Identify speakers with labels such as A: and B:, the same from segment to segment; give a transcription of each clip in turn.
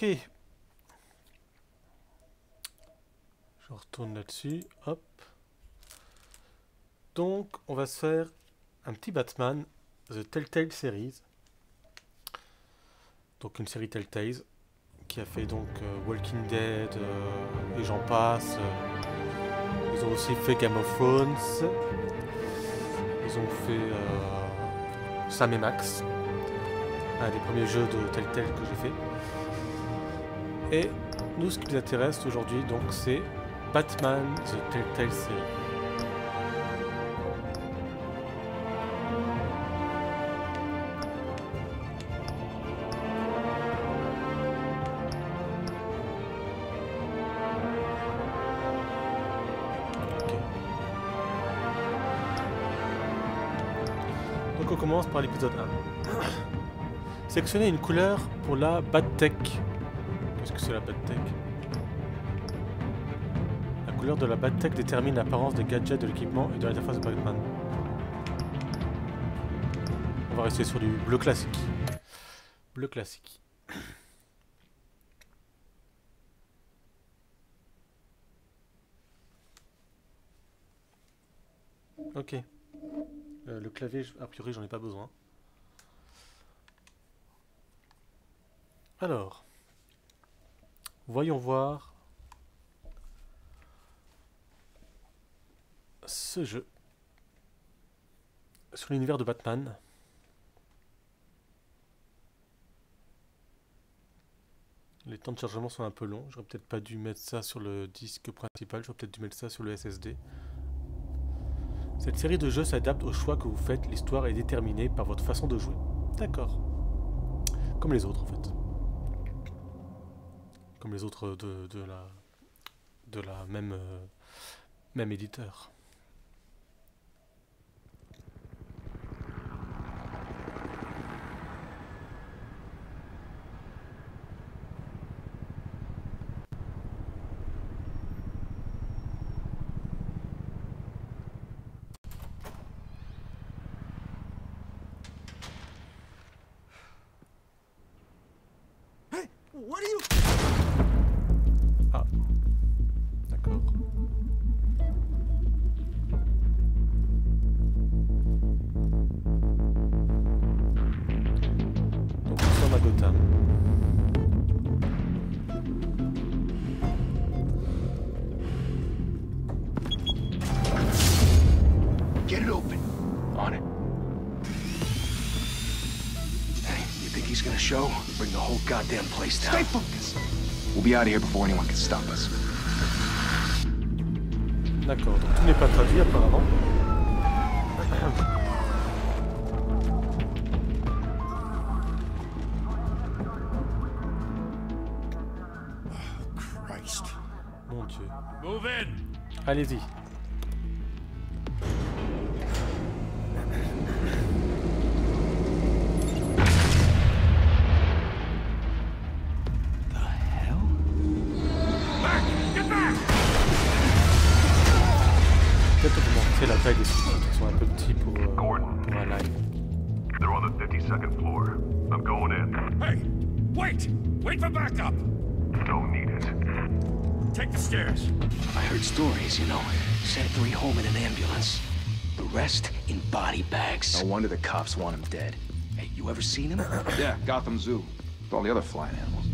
A: Ok. Je retourne là-dessus. Hop. Donc, on va se faire un petit Batman, The Telltale Series. Donc, une série Telltale qui a fait donc Walking Dead et j'en passe. Ils ont aussi fait Game of Thrones. Ils ont fait Sam et Max, un des premiers jeux de Telltale que j'ai fait. Et nous, ce qui nous intéresse aujourd'hui, donc, c'est Batman The Telltale Series. Donc on commence par l'épisode 1. Sélectionnez une couleur pour la Bat-Tech. Qu'est-ce que c'est la Bat-Tech? La couleur de la Bat-Tech détermine l'apparence des gadgets, de l'équipement et de l'interface de Batman. On va rester sur du bleu classique. Bleu classique. Ok. Le clavier, a priori, j'en ai pas besoin. Alors, voyons voir ce jeu sur l'univers de Batman. Les temps de chargement sont un peu longs. J'aurais peut-être pas dû mettre ça sur le disque principal. J'aurais peut-être dû mettre ça sur le SSD. Cette série de jeux s'adapte aux choix que vous faites. L'histoire est déterminée par votre façon de jouer. D'accord. Comme les autres, en fait. Comme les autres de la même éditeur.
B: What are you?
A: Ah, d'accord. Donc nous sommes à Gotham.
C: Get it open. On it. Hey, you think he's gonna show? Bring the whole goddamn place down. Stay focused. We'll be out of here before anyone can stop us.
A: D'accord, donc tout n'est pas traduit apparemment.
B: Christ.
A: Mon Dieu.
B: Move in.
A: Allez-y. Peut-être augmenter la taille des sous-titres qui sont un peu petits pour un live.
D: They're on the 52nd floor. I'm going in.
B: Hey, wait! Wait for backup!
D: Don't need it.
B: Take the stairs.
C: I heard stories, you know. Sent 3 home in an ambulance. The rest in body bags.
E: No wonder the cops want him dead.
C: Hey, you ever seen him?
E: Yeah, Gotham Zoo. With all the other flying animals.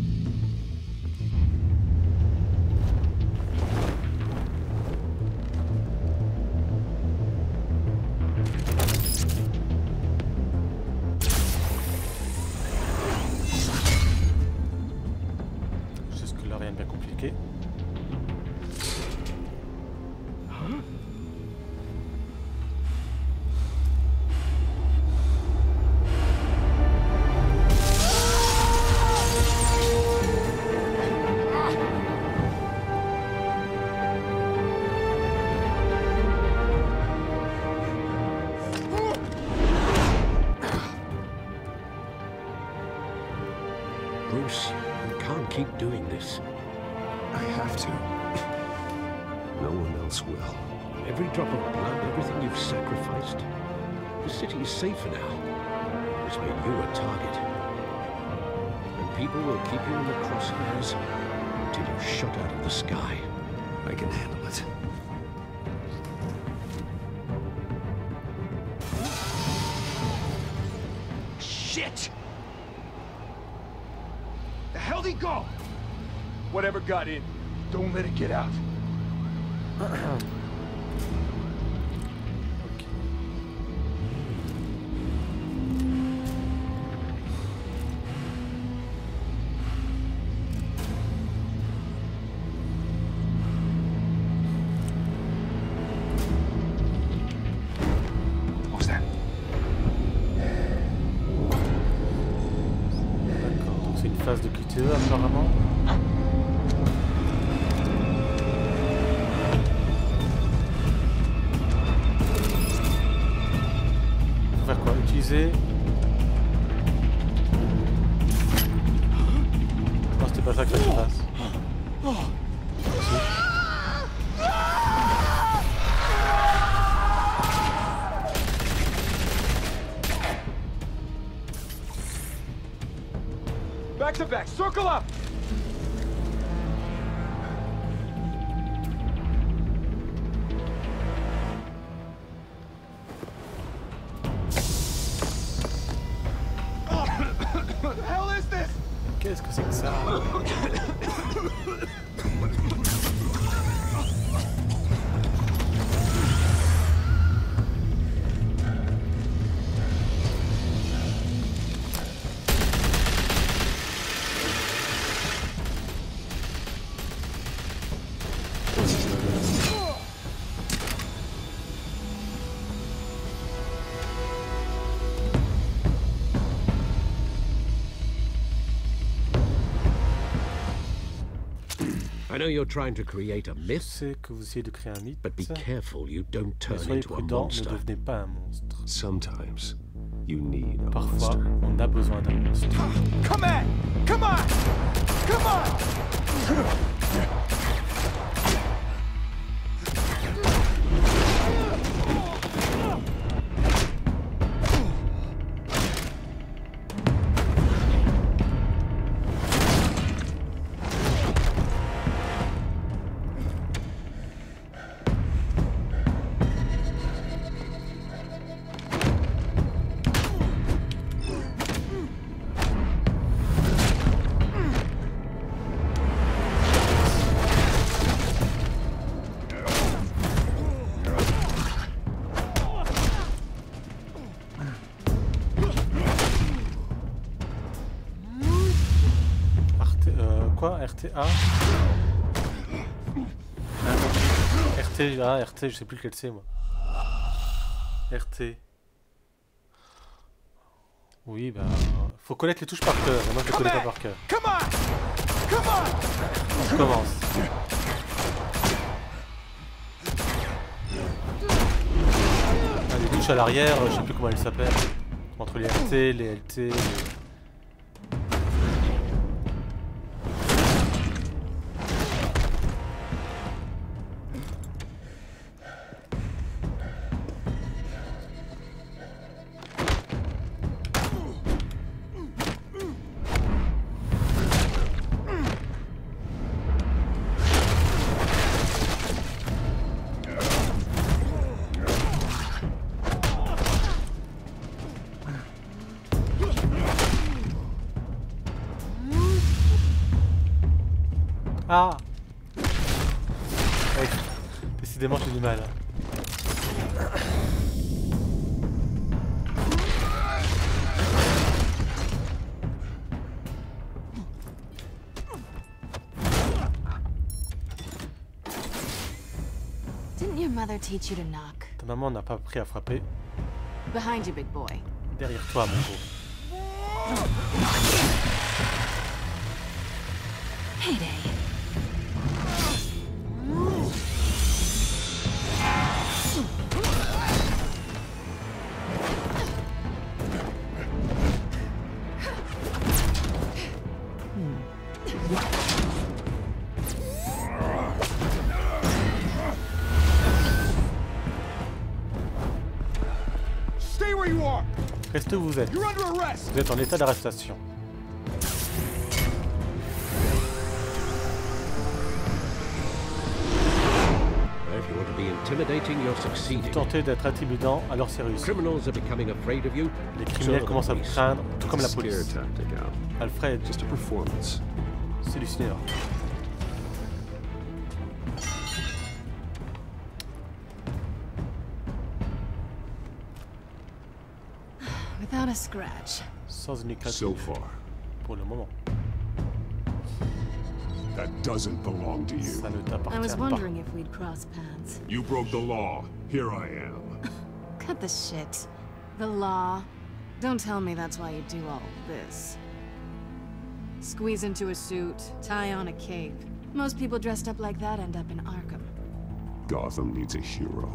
A: Jusque-là, rien de bien compliqué.
F: Bruce, you can't keep doing this.
E: I have to.
F: No one else will. Every drop of blood, everything you've sacrificed. The city is safer now. It's made you a target. And people will keep you in the crosshairs until you're shot out of the sky. I can handle it.
C: Shit! The hell'd he go? Whatever got in, don't let it get out.
A: Phase de QTE apparemment. Faut faire quoi? Utiliser. Non, c'était pas ça que je fasse.
C: Back to back, circle up! What the hell is this?
A: Qu'est-ce que c'est que ça?
F: I know you're trying to create a myth,
A: C'est que vous essayez de créer un mythe.
F: but be careful you don't
A: Mais
F: turn
A: soyez
F: into a
A: prudent, ne
F: monster.
A: devenez pas un monstre.
F: Sometimes you need a
A: Parfois,
F: monster.
A: on a besoin d'un monstre.
C: Come on! Come on! Come on! Quoi? RTA? RT, RT, je sais plus lequel c'est moi. RT. Oui, bah. Faut connaître les touches par cœur, et moi je les connais pas par cœur. On commence. Ah, les touches à l'arrière, je sais plus comment elles s'appellent. Entre les RT, les LT, les... Ah! Ouais, décidément j'ai du mal.
G: Didn't your mother teach you to knock?
A: Ta maman n'a pas appris à frapper.
G: Behind you, big boy.
A: Derrière toi, mon beau.
G: Heyday.
C: Stay where you are.
A: Restez où vous êtes.
C: You're under arrest.
A: Vous êtes en état d'arrestation.
F: be intimidating, you're succeeding.
A: Tenter d'être intimidant, alors c'est réussi.
F: Criminals are becoming afraid of you.
A: Les criminels commencent à vous craindre, tout comme la police.
E: Scare tactic, Al.
A: Alfred,
E: Just a performance.
A: c'est du cinéma.
G: Without a scratch.
A: Sans une éclat
H: So far,
A: pour le moment.
H: that doesn't belong to you.
A: Ça ne
G: I was
A: t'appartient pas.
G: wondering if we'd cross paths.
H: You broke the law. Here I am.
G: Cut the shit. The law. Don't tell me that's why you do all this. Squeeze into a suit, tie on a cape. Most people dressed up like that end up in Arkham.
H: Gotham needs a hero.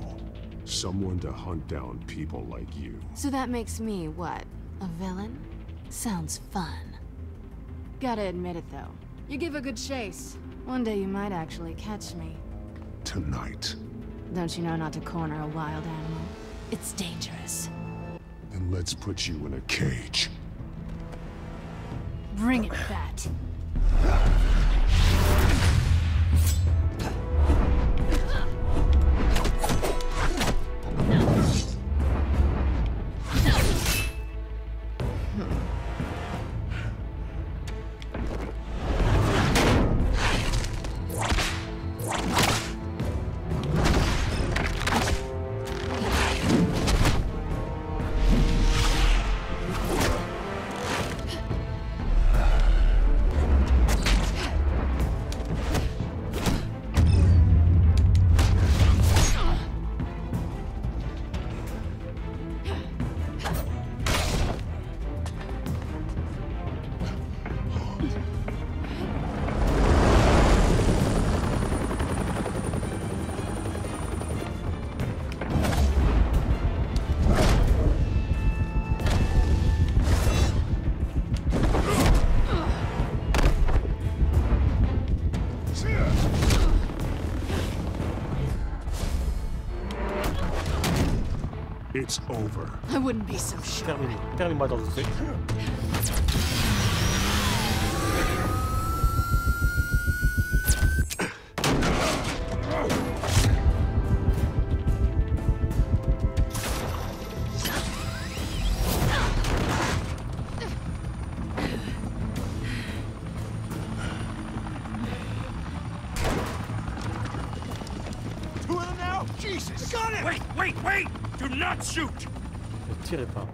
H: Someone to hunt down people like you.
G: So that makes me, what, a villain? Sounds fun. Gotta admit it, though. You give a good chase. One day you might actually catch me.
H: Tonight.
G: Don't you know not to corner a wild animal? It's dangerous.
H: Then let's put you in a cage.
G: Bring it, Bat.
H: It's over.
G: I wouldn't be so sure.
A: Terminé. Termine-moi dans le truc.
B: Two of them now? Jesus! Got it! Wait! Do not shoot!
A: Ne tirez pas.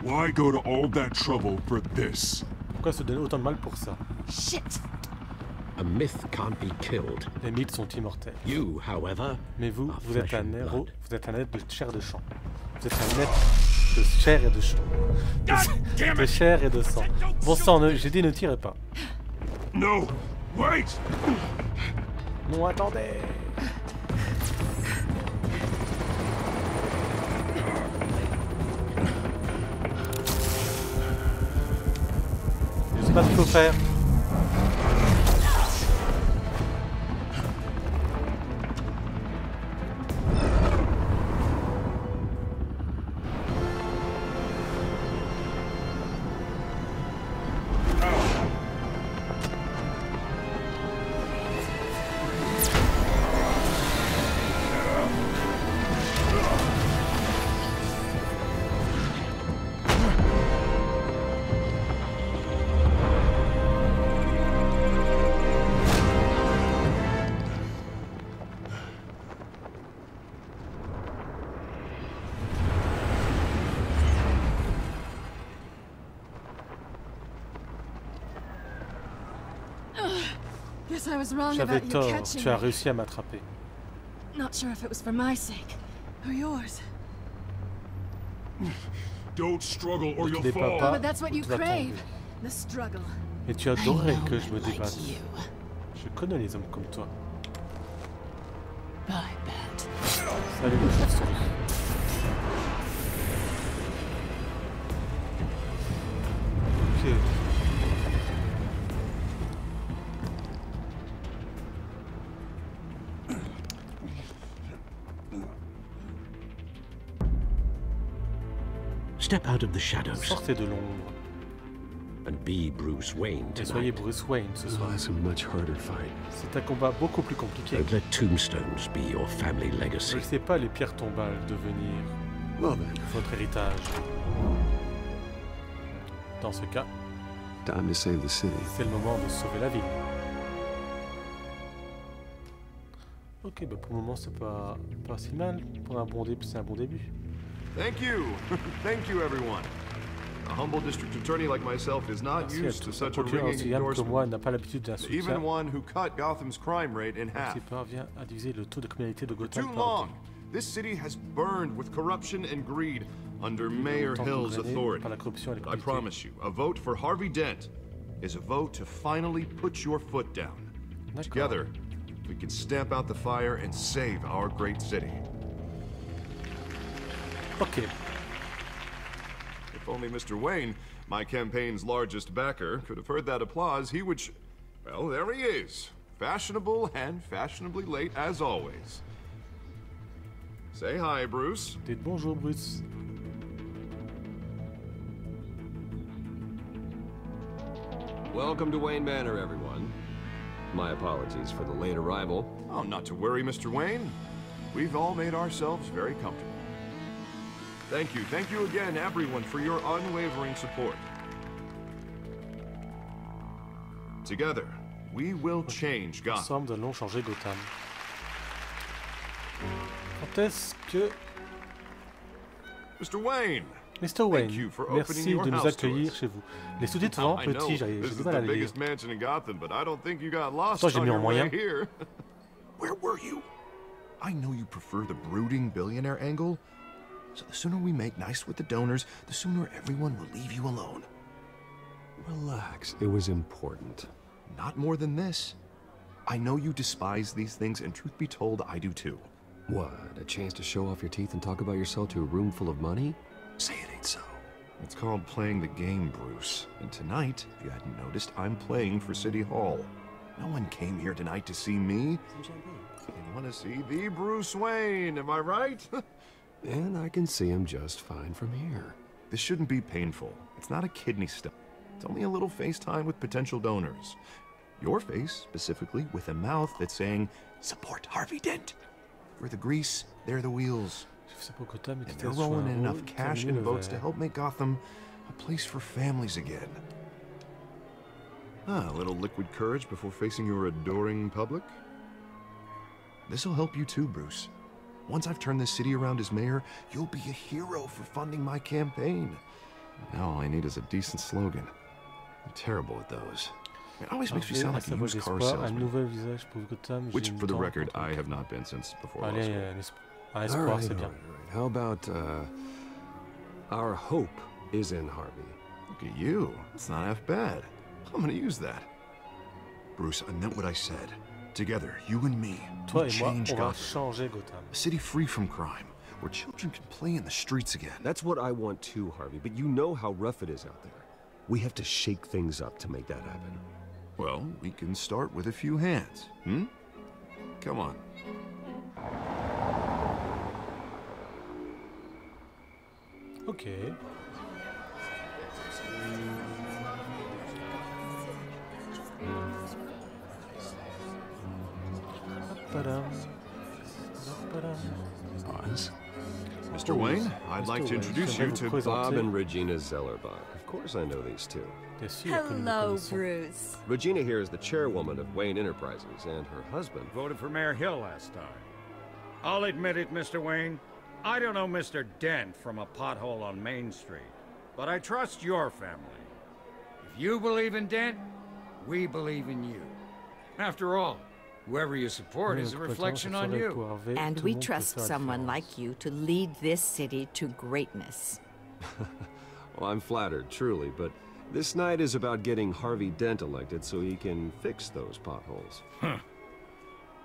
H: Why go to all that trouble for this?
A: Pourquoi se donner autant de mal pour ça?
G: Shit!
F: A myth can't be killed.
A: Les mythes sont immortels.
F: You, however,
A: Mais vous,
F: are
A: vous êtes
F: flesh
A: un
F: and
A: héros,
F: blood.
A: vous êtes un être de chair et de sang. Vous êtes un être de chair et de sang. De chair et de sang. Bon sang, j'ai dit ne tirez pas.
H: No! Wait!
A: Non, attendez! Je sais pas ce qu'il faut faire.
G: Guess I was wrong
A: J'avais
G: about you
A: tort,
G: catching
A: tu as
G: me.
A: réussi à m'attraper.
G: Not sure if it was for my sake or yours.
H: Don't struggle or
A: Ne
H: you'll
A: te
H: fall.
A: débat pas,
G: But that's what you
A: tu vas
G: crave.
A: tomber.
G: The struggle.
A: Et tu adorais
G: I know
A: que je me
G: men like
A: débatte.
G: you.
A: Je connais les hommes comme toi.
G: Bye, Bat.
A: Salut les chauves-souris. Ok.
F: Step out of the shadows
A: Sortez de l'ombre
F: and be Bruce Wayne
A: et soyez
F: tonight.
A: Bruce Wayne ce soir.
H: Oh, that's a much harder fight.
A: C'est un combat beaucoup plus compliqué.
F: Don't let tombstones be your family
A: Ne
F: legacy.
A: laissez pas les pierres tombales devenir
H: Well then,
A: votre héritage. Dans ce cas,
H: time to save the city.
A: c'est le moment de sauver la ville. Ok, bah pour le moment c'est pas si mal. Pour un bon début, c'est un bon début.
I: Thank you. Thank you, everyone. A humble district attorney like myself is not
A: Merci à
I: used to
A: tous. Un
I: such a
A: procureur
I: ringing
A: aussi humble que moi
I: endorsement.
A: n'a pas l'habitude d'un
I: Even
A: soutien
I: one who cut Gotham's crime rate in half.
A: qui parvient à diviser le taux de criminalité de
I: For
A: Gotham
I: too
A: par
I: long,
A: deux.
I: this city has burned with corruption and greed under
A: Depuis
I: Mayor
A: longtemps
I: Hill's
A: gouverné
I: authority.
A: par la corruption et la
I: I
A: criminalité.
I: promise you, a vote for Harvey Dent is a vote to finally put your foot down.
A: D'accord.
I: Together, we can stamp out the fire and save our great city.
A: Ok.
I: If only Mr. Wayne, my campaign's largest backer, could have heard that applause, he would well, there he is. Fashionable and fashionably late as always. Say hi, Bruce.
A: Dites bonjour Bruce.
J: Welcome to Wayne Manor, everyone. My apologies for the late arrival.
I: Oh, not to worry, Mr. Wayne. We've all made ourselves very comfortable. Thank you again, everyone, for your unwavering support. Together, we will change Gotham.
A: Ensemble, nous allons changer Gotham. Quand est-ce que...
I: Mr. Wayne!
A: Mr. Wayne,
I: you for opening
A: merci
I: your
A: de nous
I: house to
A: accueillir
I: us.
A: chez vous. Les sous-titres vraiment
I: I know
A: petits, j'ai
I: this
A: du
I: is
A: mal à
I: the
A: les lire.
I: biggest mansion in Gotham, but I don't think you got lost
A: Pourtant, j'ai
I: on
A: mis en
I: your way
A: moyen.
I: here. Where were you? I know you prefer the brooding billionaire angle, so the sooner we make nice with the donors, the sooner everyone will leave you alone.
H: Relax. It was important.
I: Not more than this. I know you despise these things, and truth be told, I do too.
J: What, a chance to show off your teeth and talk about yourself to a room full of money?
I: Say it ain't so. It's called playing the game, Bruce. And tonight, if you hadn't noticed, I'm playing for City Hall. No one came here tonight to see me. They want to see the Bruce Wayne, am I right?
H: And I can see him just fine from here.
I: This shouldn't be painful. It's not a kidney stone. It's only a little FaceTime with potential donors. Your face, specifically, with a mouth that's saying, support Harvey Dent. We're the grease, they're the wheels. And they're rolling in enough cash and votes to help make Gotham a place for families again. Ah, a little liquid courage before facing your adoring public. This'll help you too, Bruce. Once I've turned this city around as mayor, you'll be a hero for funding my campaign. Now all I need is a decent slogan. I'm terrible at those. It always makes me sound like a used car
A: un
I: salesman.
A: nouvel visage pour Gotham.
I: Which, for the record, I have not been since before law
A: Allez,
I: school.
A: un
H: All
A: espoir,
H: right,
A: c'est
H: all
A: bien.
H: right, all right. How about, our hope is in Harvey.
I: Look at you. It's not half bad. I'm gonna use that. Bruce, I meant what I said. Together, you and me,
A: Toi
I: we
A: et moi,
I: change
A: on va
I: Gotham.
A: changer Gotham.
I: A city free from crime, where children can play in the streets again.
J: That's what I want too, Harvey, but you know how rough it is out there. We have to shake things up to make that happen.
I: Well, we can start with a few hands, hmm? Come on.
A: Ok. Padam. Padam.
H: Pause.
I: Mr. Wayne, I'd like to introduce you to
J: Bob and Regina Zellerbach. Of course I know these two.
A: Bien sûr que nous
K: Hello,
A: connaissons.
K: Bruce.
J: Regina here is the chairwoman of Wayne Enterprises, and her husband...
B: Voted for Mayor Hill last time. I'll admit it, Mr. Wayne. I don't know Mr. Dent from a pothole on Main Street, but I trust your family. If you believe in Dent, we believe in you. After all, whoever you support is a reflection on you.
K: And we trust someone like you to lead this city to greatness.
J: Well, I'm flattered, truly, but this night is about getting Harvey Dent elected so he can fix those potholes.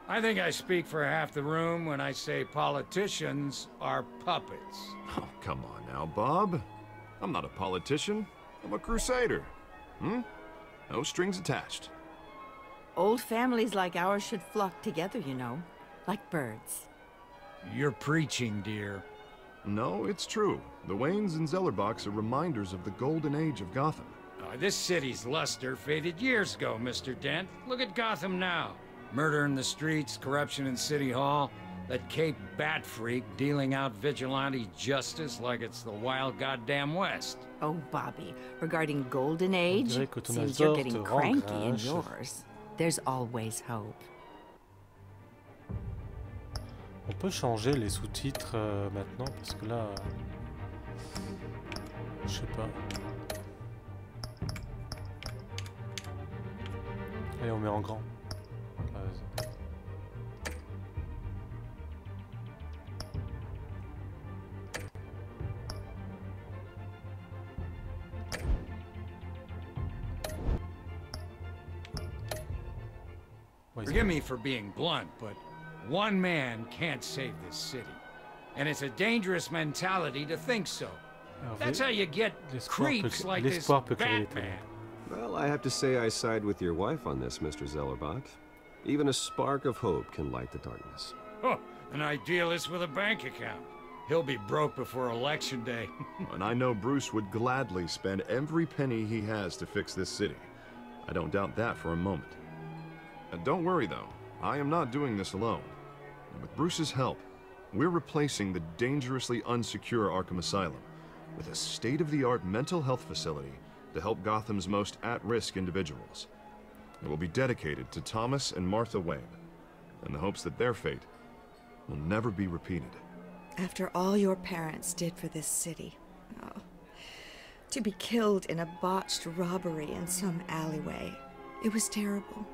B: I think I speak for half the room when I say politicians are puppets.
I: Oh, come on now, Bob. I'm not a politician. I'm a crusader. No strings attached.
K: Old families like ours should flock together, you know, like birds.
B: You're preaching, dear.
I: No, it's true. The Waynes and Zellerbachs are reminders of the golden age of Gotham.
B: This city's luster faded years ago, Mr. Dent. Look at Gotham now. Murder in the streets, corruption in City Hall, that Cape Bat freak dealing out vigilante justice like it's the wild goddamn West.
K: Oh, Bobby, regarding Golden Age, seems you're getting cranky in yours. There's always hope.
A: On peut changer les sous-titres maintenant parce que là, je sais pas. Allez, on met en grand. Vas-y.
B: Forgive me for being blunt, but one man can't save this city. And it's a dangerous mentality to think so. That's how you get creeps like this Batman.
J: Well, I have to say I side with your wife on this, Mr. Zellerbach. Even a spark of hope can light the darkness.
B: Oh, an idealist with a bank account. He'll be broke before Election Day.
I: And I know Bruce would gladly spend every penny he has to fix this city. I don't doubt that for a moment. And don't worry, though. I am not doing this alone. And with Bruce's help, we're replacing the dangerously unsecure Arkham Asylum with a state-of-the-art mental health facility to help Gotham's most at-risk individuals. It will be dedicated to Thomas and Martha Wayne, in the hopes that their fate will never be repeated.
L: After all your parents did for this city, to be killed in a botched robbery in some alleyway, it was terrible.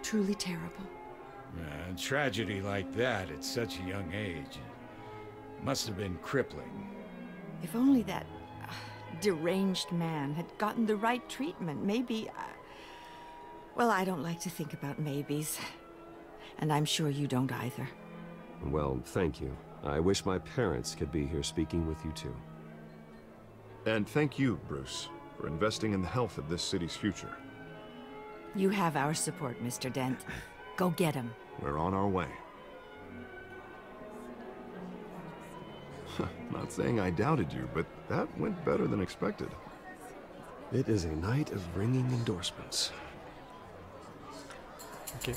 L: Truly terrible.
B: A tragedy like that at such a young age must have been crippling.
K: If only that deranged man had gotten the right treatment, maybe... well, I don't like to think about maybes. And I'm sure you don't either.
J: Well, thank you. I wish my parents could be here speaking with you too.
I: And thank you, Bruce, for investing in the health of this city's future.
K: You have our support, Mr. Dent. Go get him.
I: We're on our way. Not saying I doubted you, but that went better than expected.
J: It is a night of ringing endorsements.
A: Okay.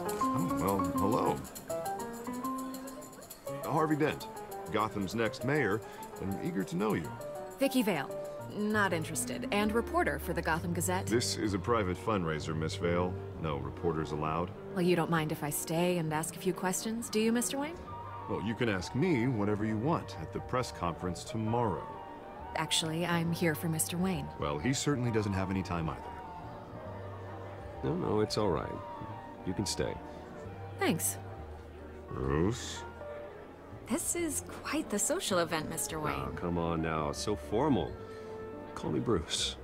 I: Oh, well, hello. Harvey Dent, Gotham's next mayor, and eager to know you.
M: Vicky Vale. Not interested. And reporter for the Gotham Gazette.
I: This is a private fundraiser, Miss Vale. No reporters allowed.
M: Well, you don't mind if I stay and ask a few questions, do you, Mr. Wayne?
I: Well, you can ask me whatever you want at the press conference tomorrow.
M: Actually, I'm here for Mr. Wayne.
I: Well, he certainly doesn't have any time either.
J: No, it's all right. You can stay.
M: Thanks.
I: Bruce?
M: This is quite the social event, Mr. Wayne.
J: Oh, come on now. So formal. Call me Bruce.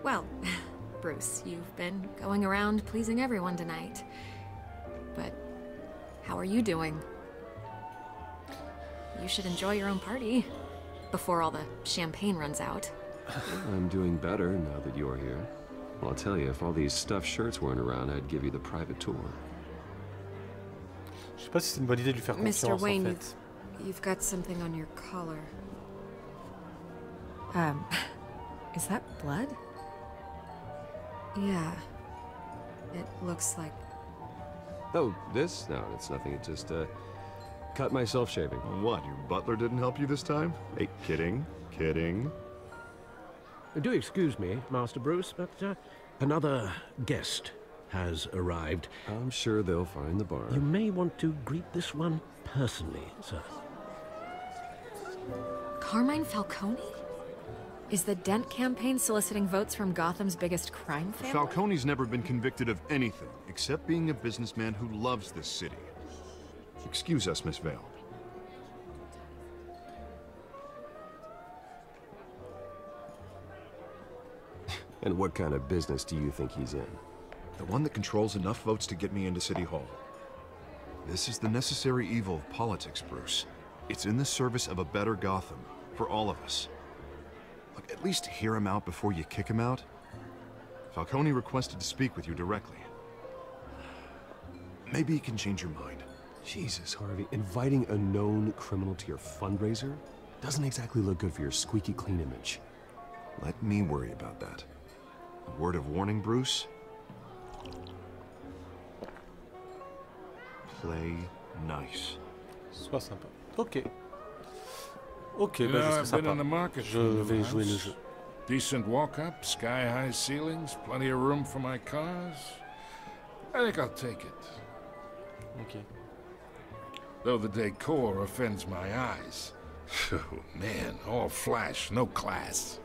M: Well, Bruce, you've been going around pleasing everyone tonight. But how are you doing? You should enjoy your own party before all the champagne runs out.
J: I'm doing better now that you're here. Well, I'll tell you, if all these stuffed shirts weren't around, I'd give you the private tour.
A: Je sais pas si c'est une bonne idée de lui faire confiance,
M: Mr. Wayne,
A: en fait.
M: you've got something on your collar. Is that blood? Yeah. It looks like...
J: Oh, this? No, it's nothing. It just, cut myself shaving.
I: What, your butler didn't help you this time? Hey, kidding. Kidding.
F: Do excuse me, Master Bruce, but another guest has arrived.
J: I'm sure they'll find the bar.
F: You may want to greet this one personally, sir.
M: Carmine Falcone? Is the Dent campaign soliciting votes from Gotham's biggest crime family?
I: Falcone's never been convicted of anything, except being a businessman who loves this city. Excuse us, Miss Vale.
J: And what kind of business do you think he's in?
I: The one that controls enough votes to get me into City Hall. This is the necessary evil of politics, Bruce. It's in the service of a better Gotham, for all of us. Look, at least hear him out before you kick him out. Falcone requested to speak with you directly. Maybe he can change your mind.
J: Jesus, Harvey, inviting a known criminal to your fundraiser doesn't exactly look good for your squeaky clean image.
I: Let me worry about that. A word of warning, Bruce. Play nice.
A: Sois sympa. Ok. Ok,
N: You
A: bah
N: know,
A: je serai
N: I've been
A: sympa.
N: in the market
A: Je
N: for a new
A: vais jouer le
N: house.
A: jeu.
N: Decent walk-up, sky-high ceilings, plenty of room for my cars. I think I'll take it.
A: Ok.
N: Though the decor offends my eyes. Oh, man, all flash, no class.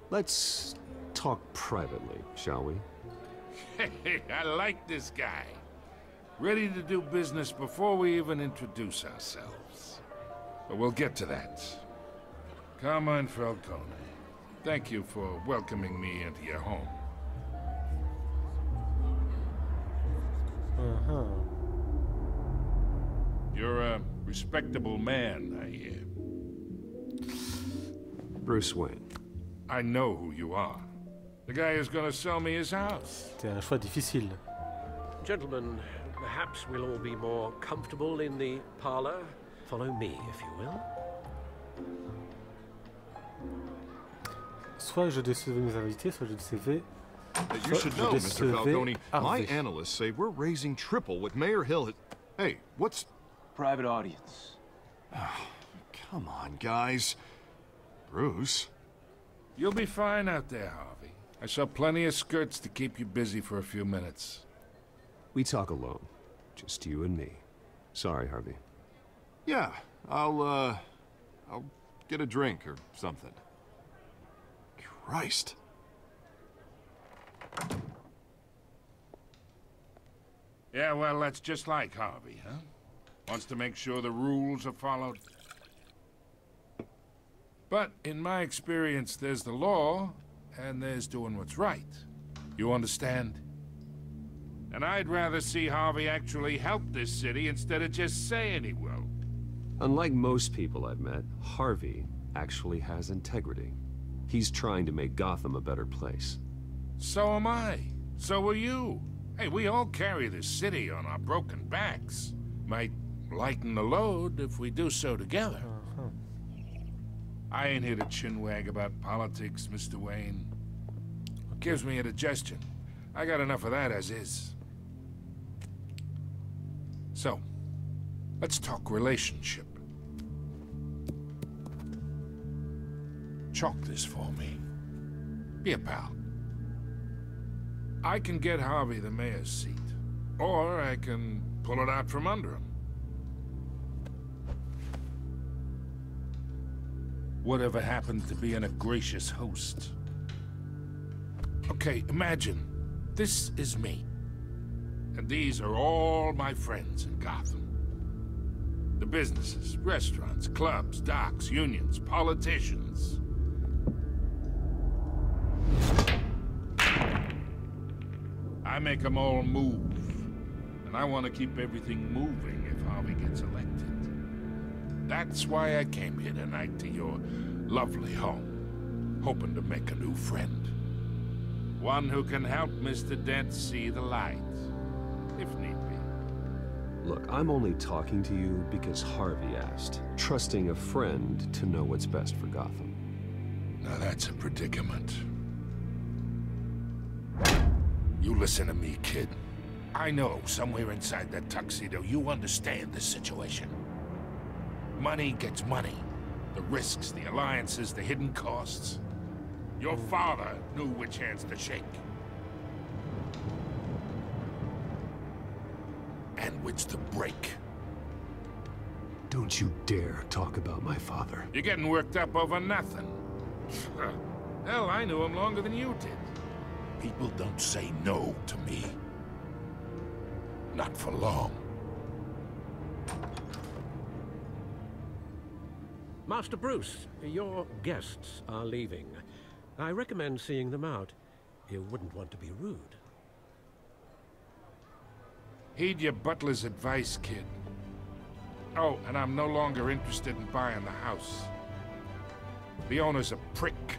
J: Let's talk privately, shall we?
N: Hey, I like this guy. Ready to do business before we even introduce ourselves. But we'll get to that. Carmine Falcone, thank you for welcoming me into your home.
A: Uh-huh.
N: You're a respectable man, I hear.
J: Bruce Wayne.
N: I know who you are. The guy who's gonna sell me his house.
A: C'était un choix difficile.
F: Gentlemen, perhaps we'll all be more comfortable in the parlor. Follow me, if you will.
A: Soit je décevais mes invités, soit je décevais.
I: You should know, Mr. Falcone, my
A: Harvey.
I: analysts say we're raising triple what Mayor Hill has... Hey, what's...
C: Private audience.
I: Come on, guys. Bruce?
N: You'll be fine out there, Harvey. I saw plenty of skirts to keep you busy for a few minutes.
J: We talk alone. Just you and me. Sorry, Harvey.
I: Yeah, I'll get a drink or something. Christ.
N: Yeah, well, that's just like Harvey, huh? Wants to make sure the rules are followed. But in my experience, there's the law, and there's doing what's right. You understand? And I'd rather see Harvey actually help this city instead of just saying he will.
J: Unlike most people I've met, Harvey actually has integrity. He's trying to make Gotham a better place.
N: So am I. So are you. Hey, we all carry this city on our broken backs. Might lighten the load if we do so together. I ain't here to chinwag about politics, Mr. Wayne. Gives me indigestion. I got enough of that as is. So, let's talk relationship. Chalk this for me. Be a pal. I can get Harvey the mayor's seat, or I can pull it out from under him. Whatever happened to being a gracious host? Okay, imagine, this is me. And these are all my friends in Gotham. The businesses, restaurants, clubs, docks, unions, politicians. I make them all move. And I want to keep everything moving if Harvey gets elected. That's why I came here tonight to your lovely home, hoping to make a new friend. One who can help Mr. Dent see the light, if need be.
J: Look, I'm only talking to you because Harvey asked, trusting a friend to know what's best for Gotham.
N: Now that's a predicament. You listen to me, kid. I know somewhere inside that tuxedo you understand this situation. Money gets money. The risks, the alliances, the hidden costs. Your father knew which hands to shake. And which to break.
J: Don't you dare talk about my father.
N: You're getting worked up over nothing. Hell, I knew him longer than you did. People don't say no to me. Not for long.
F: Master Bruce, your guests are leaving. I recommend seeing them out. You wouldn't want to be rude.
N: Heed your butler's advice, kid. Oh, and I'm no longer interested in buying the house. The owner's a prick.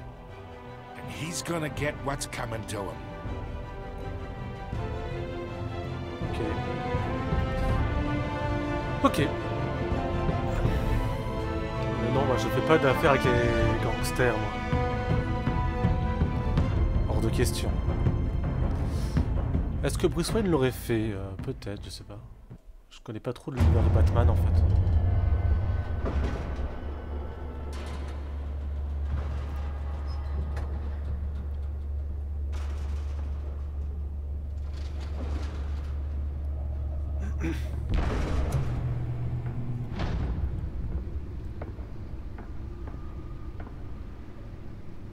N: And he's gonna get what's coming to him.
A: Ok. Mais non, moi je fais pas d'affaires avec les gangsters, moi. Hors de question. Est-ce que Bruce Wayne l'aurait fait? Peut-être, je sais pas. Je connais pas trop l'univers de Batman en fait.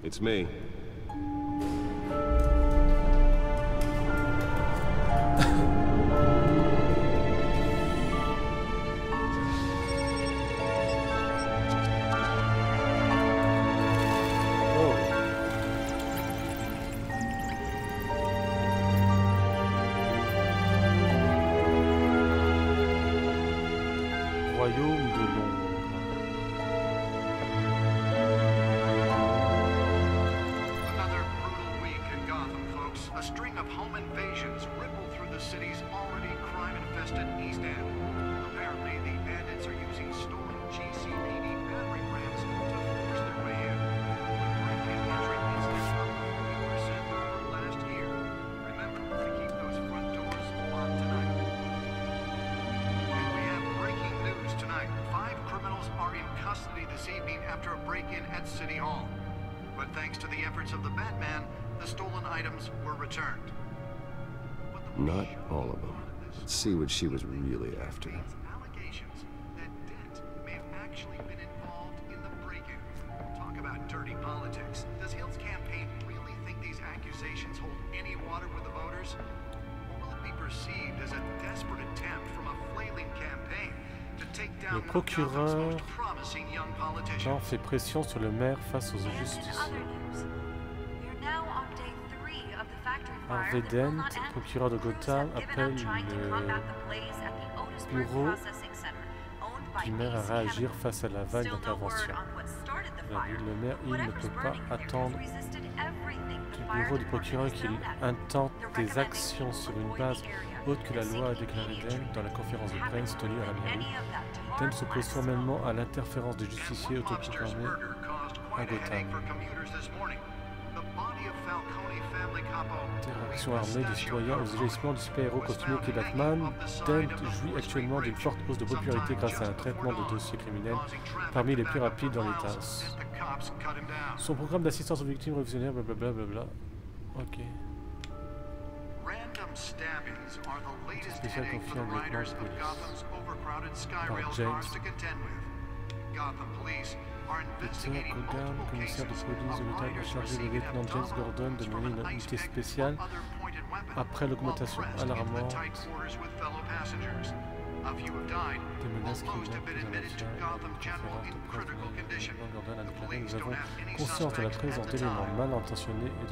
J: It's me.
A: Royaume de l'ombre.
O: Another brutal week in Gotham, folks. A string of home invasions ripple through the city's already crime-infested East End. Apparently, the bandits are using stolen GCPD battering rams to force their way in. Break-in entry incidents up 40% over last year. Remember to keep those front doors locked tonight. And we have breaking news tonight. 5 criminals are in custody this evening after a break-in at City Hall. But thanks to the efforts of the Batman, the stolen items were returned.
J: Not all of them. Let's see what she was really after.
O: Allegations that Dent may have actually been involved in the break-in. Talk about dirty politics. Does Hill's campaign really think these accusations hold any water with the voters? Or will it be perceived as a desperate attempt from a flailing campaign to take down
A: Le procureur
O: promising young politicians?
A: Jean fait pression sur le maire face aux injustices. Harvey Dent, procureur de Gotham, appelle le bureau du maire à réagir face à la vague d'intervention. Le maire, il ne peut pas attendre du bureau du procureur qu'il intente des actions sur une base autre que la loi, a déclaré Dent dans la conférence de presse tenue à la mairie. Dent s'oppose formellement à l'interférence des justiciers autoproclamés à Gotham. Interaction armée des citoyens aux agissements du super-héros costumé qui est Batman, Dent jouit actuellement d'une forte hausse de popularité grâce à un traitement de dossiers criminels parmi les plus rapides dans l'État. Son programme d'assistance aux victimes révisionnaire, blablabla, blablabla. Ok. Spécial confié à un lieutenant de police par James. Peter Kogan, commissaire de police de l'État, chargé le lieutenant James Gordon de mener une unité spéciale après l'augmentation alarmante des menaces criminelles prises en affaire. Gordon a déclaré: nous avons conscience de la présence d'éléments mal intentionnés et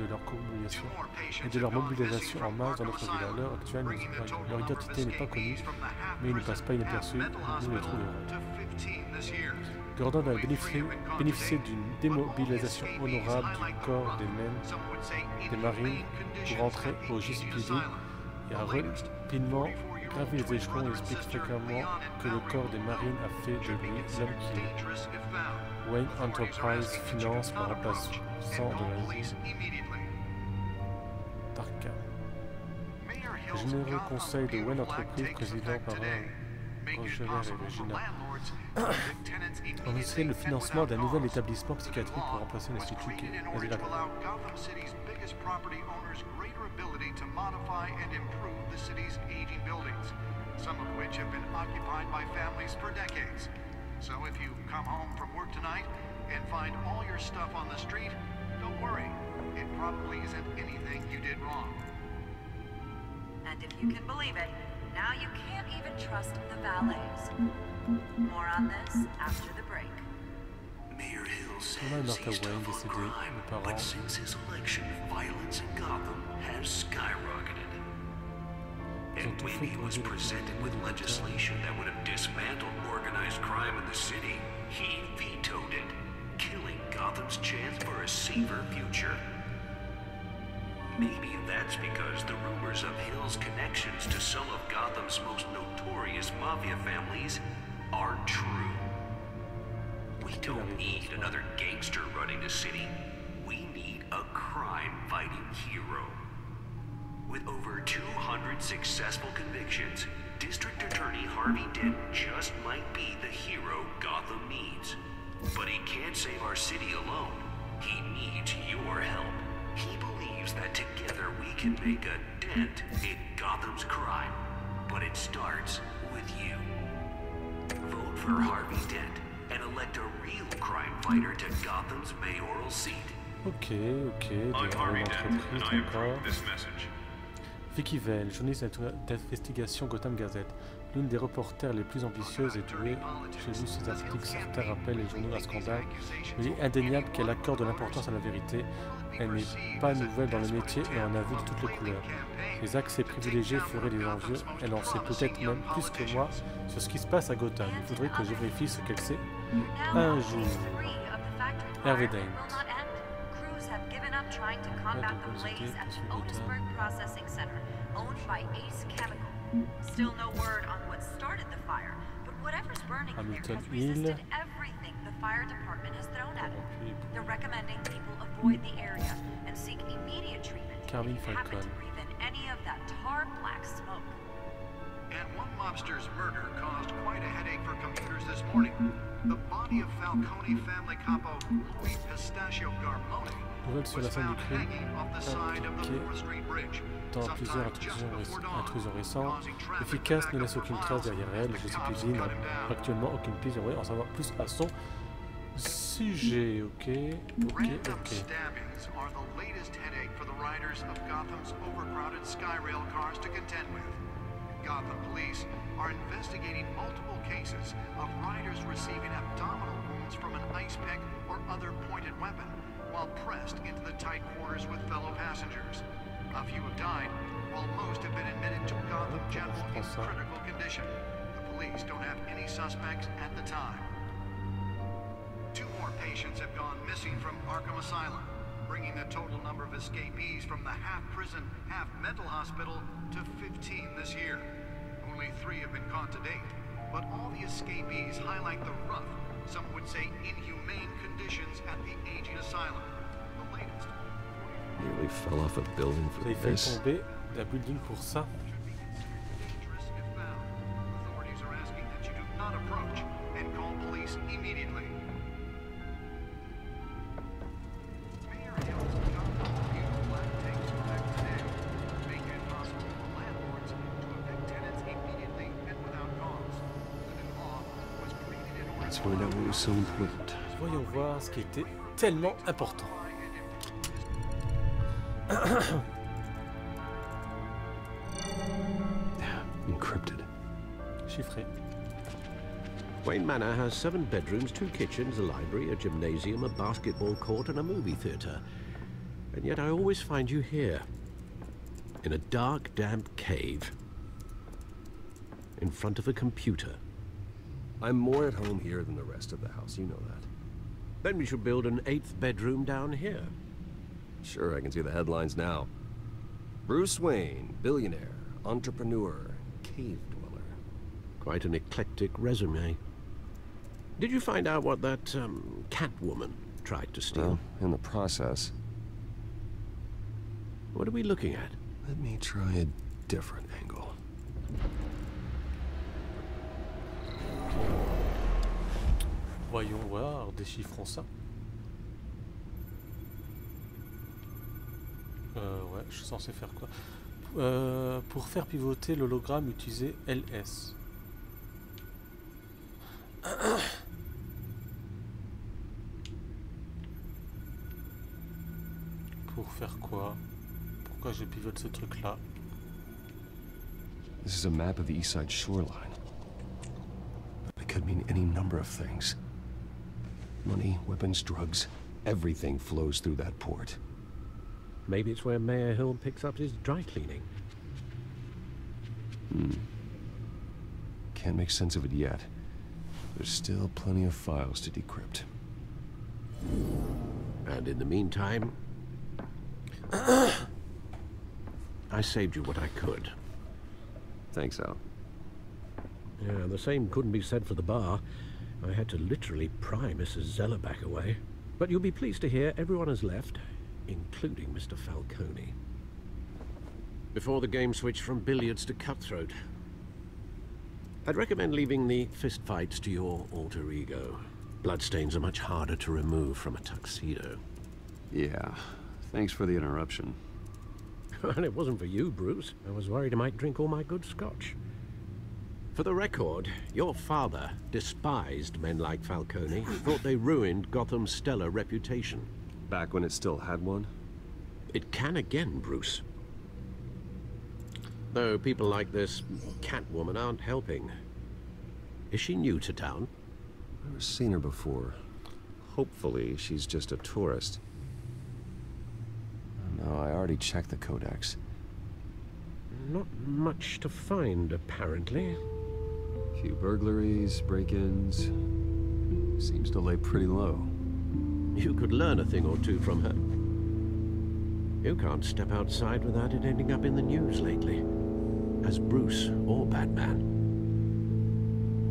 A: de leur mobilisation en masse dans notre ville. À l'heure actuelle, leur identité n'est pas connue, mais ils ne passent pas inaperçus, nous les trouverons. Gordon a bénéficié d'une démobilisation honorable du corps des marines pour entrer au GCPD et a rapidement gravi les échelons et explique fréquemment que le corps des marines a fait de lui l'homme qu'il est. Wayne Enterprise finance le remplaçant de la vie d'Arkham. Le généreux conseil de Wayne Enterprise, président par Roger et Regina, on essaie le financement d'un nouvel établissement psychiatrique pour remplacer l'Institut qui est
O: some of which have been occupied by families for decades. So if you come home from work tonight and find all your stuff on the street, don't worry. It probably isn't anything you did wrong.
P: And if you can believe it, now you can't even trust the valets. More on this after the break.
O: Mayor Hill
A: On a Martha Wayne décédé, les parents.
Q: But since his election, violence in Gotham has skyrocketed. And when he was presented with legislation that would have dismantled organized crime in the city, he vetoed it, killing Gotham's chance for a safer future. Maybe that's because the rumors of Hill's connections to some of Gotham's most notorious mafia families aren't true. We don't need another gangster running the city. We need a crime-fighting hero. With over 200 successful convictions, District Attorney Harvey Dent just might be the hero Gotham needs. But he can't save our city alone. He needs your help. He believes that together we can make a dent in Gotham's crime. But it starts with you. Vote for Harvey Dent and elect a real crime fighter to Gotham's mayoral seat.
A: Ok, des entreprises, d'accord. Vicky Vale, journaliste d'investigation Gotham Gazette. L'une des reporters les plus ambitieuses et douées. J'ai lu ses articles, certains rappellent les journaux à scandale. Mais il est indéniable qu'elle accorde de l'importance à la vérité. Elle n'est pas nouvelle dans le métier et en a vu de toutes les couleurs. Ses accès privilégiés feraient des envieux. Elle en sait peut-être même plus que moi sur ce qui se passe à Gotham. Il faudrait que je vérifie ce qu'elle sait un jour. Hervé Dane.
P: Still no word on what started the fire, but whatever's burning there has resisted everything the fire department has thrown at it. They're recommending people avoid the area and seek immediate treatment if you happen to breathe in any of that tar black smoke.
O: And one mobster's murder caused quite a headache for commuters this morning. The body of Falcone family capo Louis Pistachio Garmone was found hanging off the side of the 4th Street Bridge.
A: Dans plusieurs intrusions récentes, efficace, ne laisse aucune trace derrière elle. GCPD n'a actuellement aucune piste. J'aimerais en savoir plus à son sujet. Ok.
O: Stabbings are the latest headache for the riders of Gotham's overcrowded Skyrail cars to contend with. Gotham police are investigating multiple cases of riders receiving abdominal wounds from an ice pick or other pointed weapon while pressed into the tight quarters with fellow passengers. A few have died, while most have been admitted to Gotham General in critical condition. The police don't have any suspects at the time. 2 more patients have gone missing from Arkham Asylum, bringing the total number of escapees from the half-prison, half-mental hospital to 15 this year. Only 3 have been caught to date, but all the escapees highlight the rough, some would say inhumane conditions at the aging asylum. The latest.
J: Nearly fell off a building for
A: this. Il fait tomber d'un building pour ça.
O: Authorities are asking that you do not approach and call police immediately. Mayor Hill's Gotham Review flag takes effect today, making it possible for landlords to evict tenants immediately and without cause. The new law was created in order.
J: Let's find out what was so important.
A: Voyons voir ce qui était tellement important.
J: Encrypted.
A: Chiffré.
F: Wayne Manor has 7 bedrooms, 2 kitchens, a library, a gymnasium, a basketball court, and a movie theater. And yet I always find you here, in a dark, damp cave, in front of a computer.
J: I'm more at home here than the rest of the house, you know that.
F: Then we should build an 8th bedroom down here.
J: Sure, I can see the headlines now. Bruce Wayne, billionaire, entrepreneur, cave dweller.
F: Quite an eclectic resume. Did you find out what that, Catwoman tried to steal?
J: Well, in the process.
F: What are we looking at?
J: Let me try a different angle.
A: Voyons voir, déchiffrons ça. Ouais, je suis censé faire quoi? Pour faire pivoter l'hologramme, utilisez LS. Pour faire quoi? Pourquoi je pivote ce truc-là?
J: This is a map of the East Side shoreline. It could mean any number of things.
R: Money, weapons, drugs, everything flows through that port.
F: Maybe it's where Mayor Hill picks up his dry cleaning.
R: Can't make sense of it yet. There's still plenty of files to decrypt.
F: And in the meantime, I saved you what I could.
J: Thanks, Al.
F: Yeah, the same couldn't be said for the bar. I had to literally pry Mrs. Zeller back away. But you'll be pleased to hear everyone has left, including Mr. Falcone. Before the game switched from billiards to cutthroat. I'd recommend leaving the fistfights to your alter ego. Bloodstains are much harder to remove from a tuxedo.
J: Yeah, thanks for the interruption.
F: And it wasn't for you, Bruce. I was worried I might drink all my good scotch. For the record, your father despised men like Falcone, thought they ruined Gotham's stellar reputation.
J: Back when it still had one?
F: It can again, Bruce. Though people like this Catwoman aren't helping. Is she new to town?
J: I've never seen her before. Hopefully, she's just a tourist.
R: No, I already checked the codex.
F: Not much to find, apparently.
J: Few burglaries, break-ins. Seems to lay pretty low.
F: You could learn a thing or two from her. You can't step outside without it ending up in the news lately. As Bruce or Batman.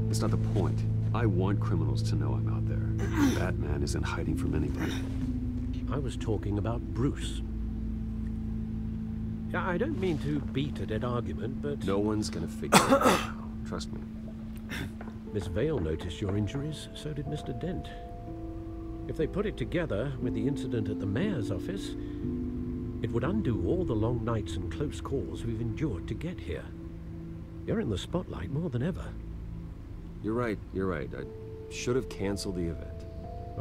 J: That's not the point. I want criminals to know I'm out there. Batman isn't hiding from anybody.
F: I was talking about Bruce. I don't mean to beat a dead argument, but...
J: No one's gonna figure it out. Trust me.
F: Miss Vale noticed your injuries, so did Mr. Dent. If they put it together with the incident at the mayor's office, it would undo all the long nights and close calls we've endured to get here. You're in the spotlight more than ever.
J: You're right. I should have canceled the event.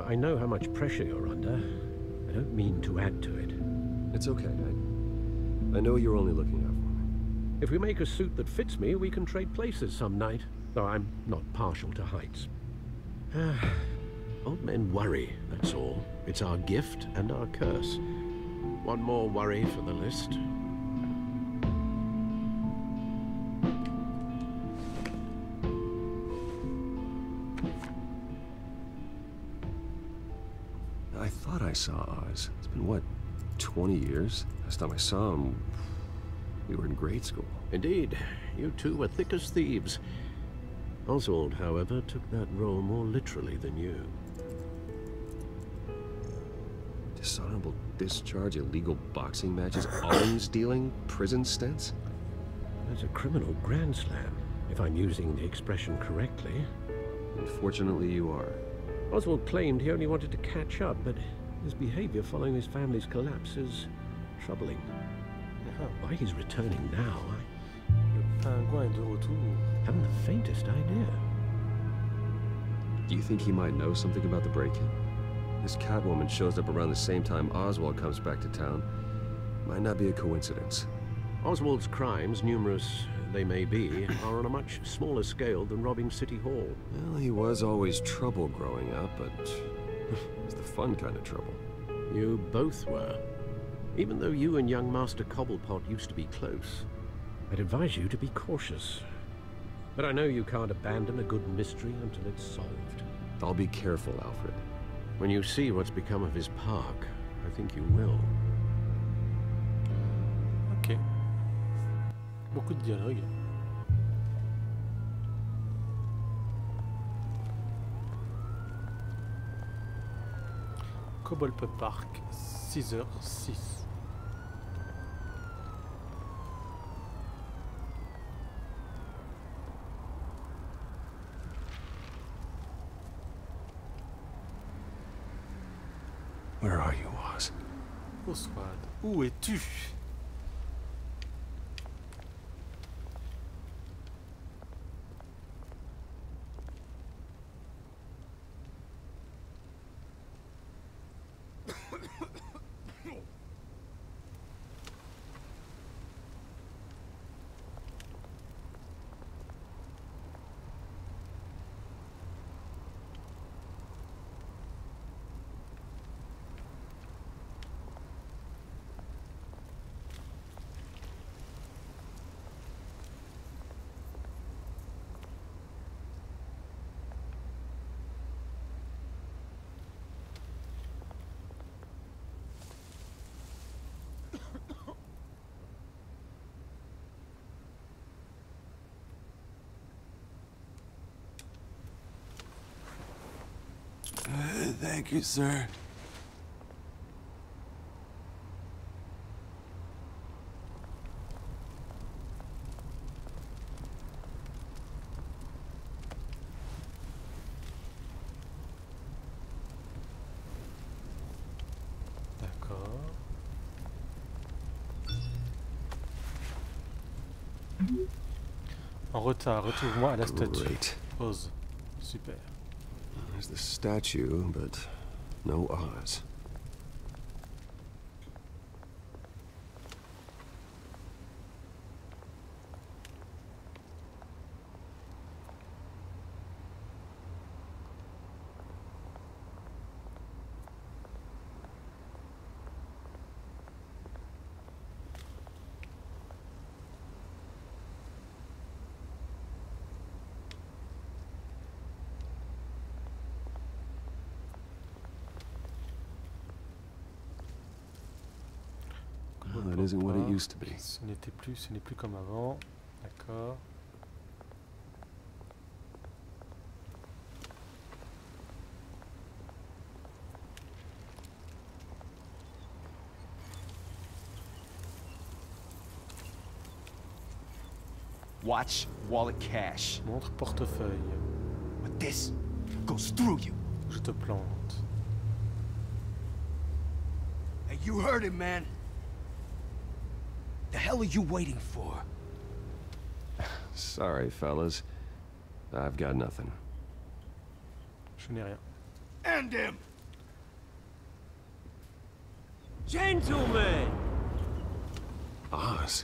F: I know how much pressure you're under. I don't mean to add to it.
J: It's okay. I know you're only looking out for me.
F: If we make a suit that fits me, we can trade places some night. Though I'm not partial to heights. Old men worry, that's all. It's our gift and our curse. One more worry for the list.
J: I thought I saw Oz. It's been, what, 20 years? Last time I saw him, we were in grade school.
F: Indeed. You two were thick as thieves. Oswald, however, took that role more literally than you.
J: Dishonorable discharge, illegal boxing matches, arms dealing, prison stints?
F: That's a criminal grand slam, if I'm using the expression correctly.
J: Unfortunately, you are.
F: Oswald claimed he only wanted to catch up, but his behavior following his family's collapse is troubling. Why he's returning now, I haven't the faintest idea.
J: Do you think he might know something about the break-in? This Catwoman shows up around the same time Oswald comes back to town. Might not be a coincidence.
F: Oswald's crimes, numerous they may be, are on a much smaller scale than robbing City Hall.
J: Well, he was always trouble growing up, but it's the fun kind of trouble.
F: You both were. Even though you and young Master Cobblepot used to be close, I'd advise you to be cautious. But I know you can't abandon a good mystery until it's solved.
J: I'll be careful, Alfred.
F: When you see what's become of his park, I think you will.
A: Ok. Beaucoup de dialogue. Cobblep Park, 6h06.
R: Where are you, Oz?
A: Oswald, où es-tu?
R: Thank you, sir.
A: En retard, retrouve-moi à la statue.
F: Great.
A: Pause. Super.
F: There's the statue, but no Oz. That isn't what it used to be.
A: Ce n'est plus comme avant. D'accord.
C: Watch wallet cash.
A: Montre portefeuille.
C: But this goes through you.
A: Je te plante.
C: Hey, you heard him, man. The hell are you waiting for?
R: Sorry, fellas. I've got nothing.
A: Je n'ai rien.
C: End him!
S: Gentlemen!
F: Oz.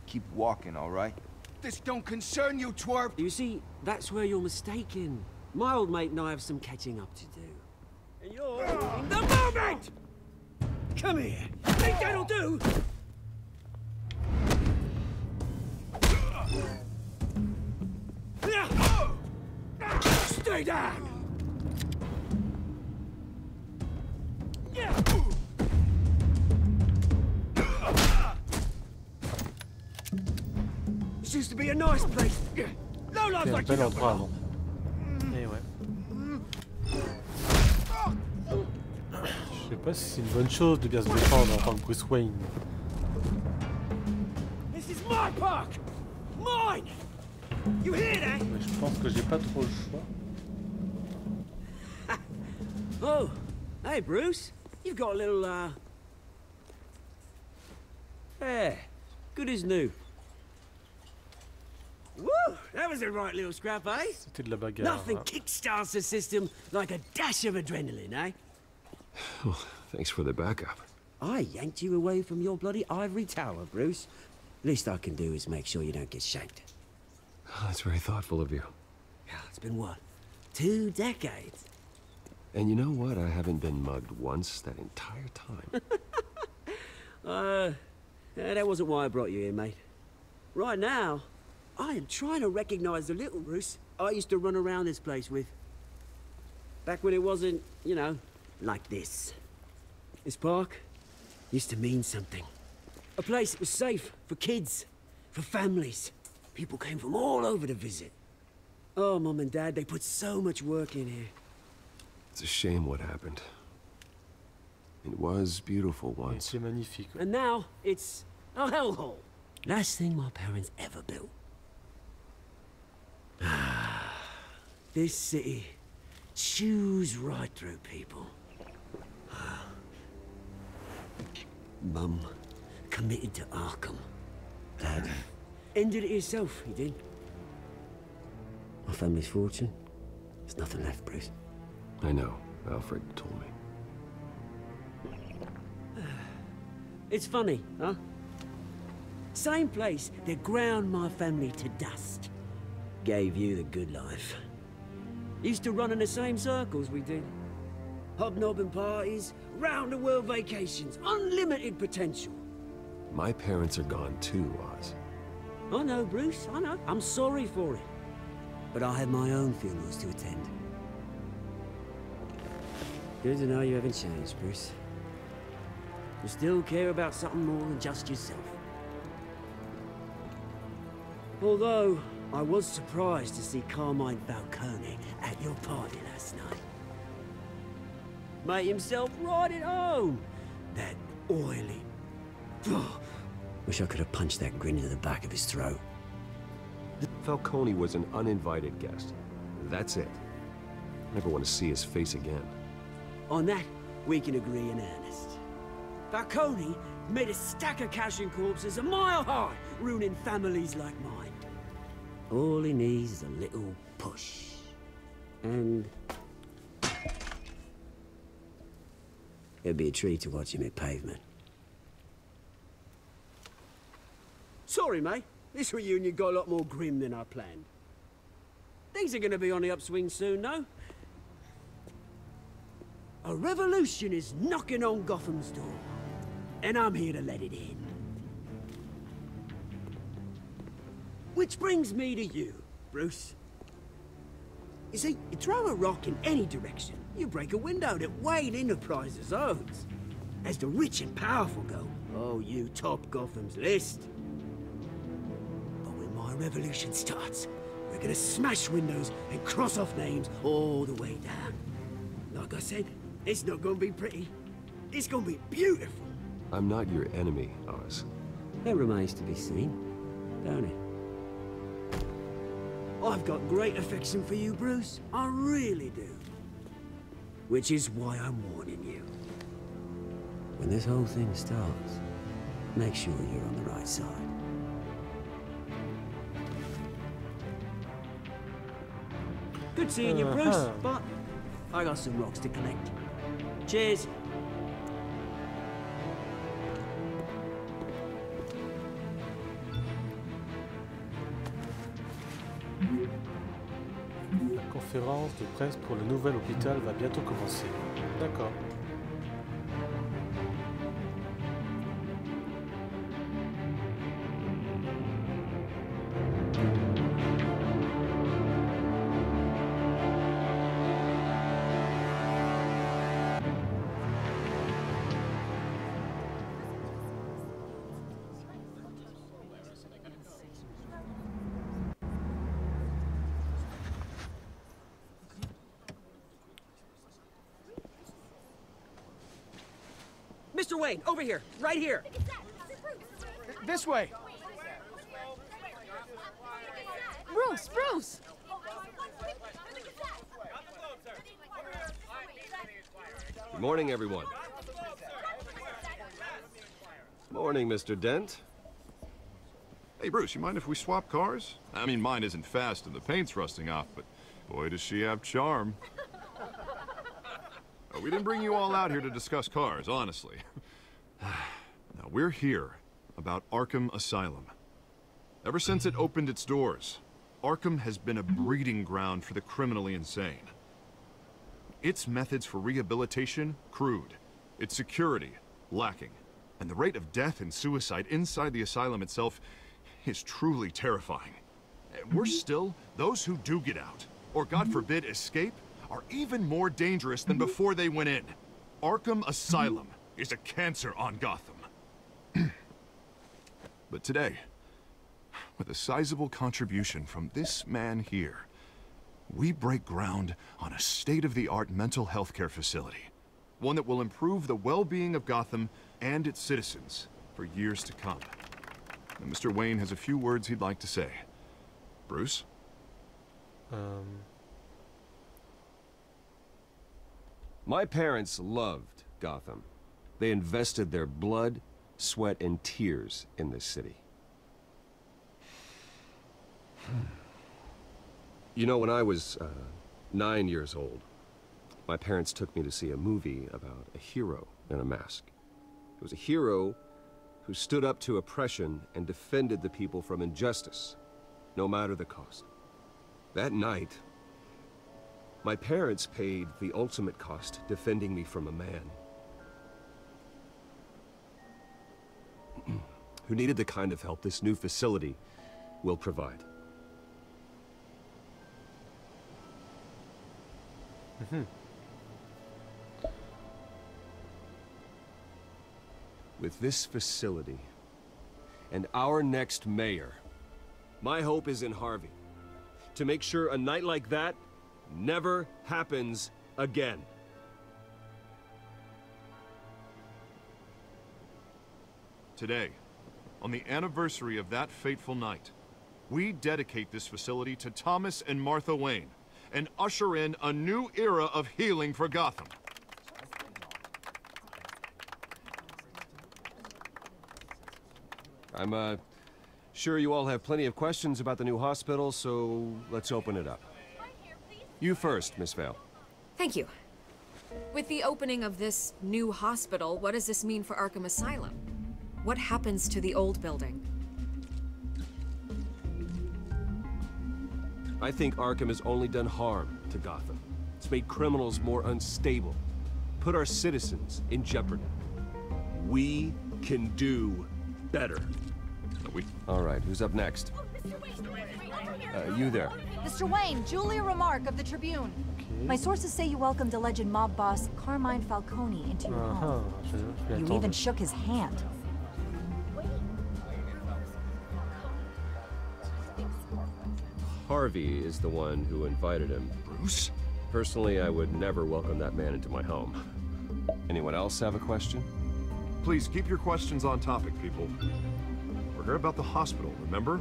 C: Keep walking, all right? This don't concern you, twerp!
S: You see, that's where you're mistaken. My old mate and I have some catching up to do. And you're in the moment! Come here. Think that'll do? Stay down! This used to be a nice place. No life like you know.
A: Eh ouais. Je sais pas si c'est une bonne chose de bien se défendre en tant que Bruce Wayne.
S: This is my park. Mine. You hear that?
A: Mais je pense que j'ai pas trop le choix.
S: Oh, hey Bruce, you've got a little yeah, good as new. Woo, that was a right little scrap, eh?
A: C'était de la bagarre.
S: Nothing kickstarts the system like a dash of adrenaline, eh?
F: Oh, thanks for the backup.
S: I yanked you away from your bloody ivory tower, Bruce. Least I can do is make sure you don't get shanked.
F: Oh, that's very thoughtful of you.
S: Yeah, it's been what? 2 decades?
F: And you know what? I haven't been mugged once that entire time.
S: That wasn't why I brought you here, mate. Right now, I am trying to recognize the little Bruce I used to run around this place with. Back when it wasn't, you know, like this. This park used to mean something. A place that was safe for kids, for families. People came from all over to visit. Oh, Mom and Dad, they put so much work in here.
F: It's a shame what happened. It was beautiful once.
A: C'est magnifique.
S: And now, it's a hellhole. Last thing my parents ever built. This city chews right through people. Mum committed to Arkham. Dad ended it himself, he did. My family's fortune, there's nothing left, Bruce.
F: I know. Alfred told me.
S: It's funny, huh? Same place that ground my family to dust. Gave you the good life. Used to run in the same circles we did. Hobnobbing parties, round-the-world vacations, unlimited potential.
F: My parents are gone too, Oz.
S: I know, Bruce, I know. I'm sorry for it. But I have my own funerals to attend. Good to know you haven't changed, Bruce. You still care about something more than just yourself. Although, I was surprised to see Carmine Falcone at your party last night. Made himself right at home. That oily... Wish I could have punched that grin into the back of his throat.
J: Falcone was an uninvited guest. That's it. Never want to see his face again.
S: On that, we can agree in earnest. Falcone made a stack of cash and corpses a mile high, ruining families like mine. All he needs is a little push. And... it'd be a treat to watch him hit pavement. Sorry, mate. This reunion got a lot more grim than I planned. Things are gonna be on the upswing soon, no? A revolution is knocking on Gotham's door. And I'm here to let it in. Which brings me to you, Bruce. You see, you throw a rock in any direction, you break a window that Wayne Enterprises owns. As the rich and powerful go, oh, you top Gotham's list. But when my revolution starts, we're gonna smash windows and cross off names all the way down. Like I said, it's not gonna be pretty. It's gonna be beautiful.
J: I'm not your enemy, Oz.
S: That remains to be seen, don't it? I've got great affection for you, Bruce. I really do. Which is why I'm warning you. When this whole thing starts, make sure you're on the right side. Good seeing you, Bruce, but I got some rocks to collect. Cheers.
A: La conférence de presse pour le nouvel hôpital va bientôt commencer. D'accord.
S: Mr. Wayne, over here, right here.
C: This way.
G: Bruce, Bruce!
J: Good morning, everyone. Morning, Mr. Dent.
I: Hey, Bruce, you mind if we swap cars? I mean, mine isn't fast and the paint's rusting off, but boy, does she have charm. We didn't bring you all out here to discuss cars, honestly. Now, we're here about Arkham Asylum. Ever since it opened its doors, Arkham has been a breeding ground for the criminally insane. Its methods for rehabilitation, crude. Its security, lacking. And the rate of death and suicide inside the asylum itself is truly terrifying. Worse still, those who do get out, or God forbid, escape, are even more dangerous than before they went in. Arkham Asylum is a cancer on Gotham. But today, with a sizable contribution from this man here, we break ground on a state-of-the-art mental health care facility. One that will improve the well-being of Gotham and its citizens for years to come. And Mr. Wayne has a few words he'd like to say. Bruce?
J: My parents loved Gotham. They invested their blood, sweat, and tears in this city. You know, when I was 9 years old, my parents took me to see a movie about a hero in a mask. It was a hero who stood up to oppression and defended the people from injustice, no matter the cost. That night, my parents paid the ultimate cost defending me from a man who needed the kind of help this new facility will provide. With this facility and our next mayor, my hope is in Harvey. To make sure a night like that never happens again.
I: Today, on the anniversary of that fateful night, we dedicate this facility to Thomas and Martha Wayne and usher in a new era of healing for Gotham.
J: I'm, sure you all have plenty of questions about the new hospital, so let's open it up. You first, Miss Vale.
M: Thank you. With the opening of this new hospital, what does this mean for Arkham Asylum? What happens to the old building?
J: I think Arkham has only done harm to Gotham. It's made criminals more unstable, put our citizens in jeopardy. We can do better. All right, who's up next? You there.
T: Mr. Wayne, Julia Remark of the Tribune.
A: Okay.
T: My sources say you welcomed alleged mob boss Carmine Falcone into your home. You even shook his hand.
J: Harvey is the one who invited him.
I: Bruce?
J: Personally, I would never welcome that man into my home. Anyone else have a question?
I: Please keep your questions on topic, people. We're here about the hospital, remember?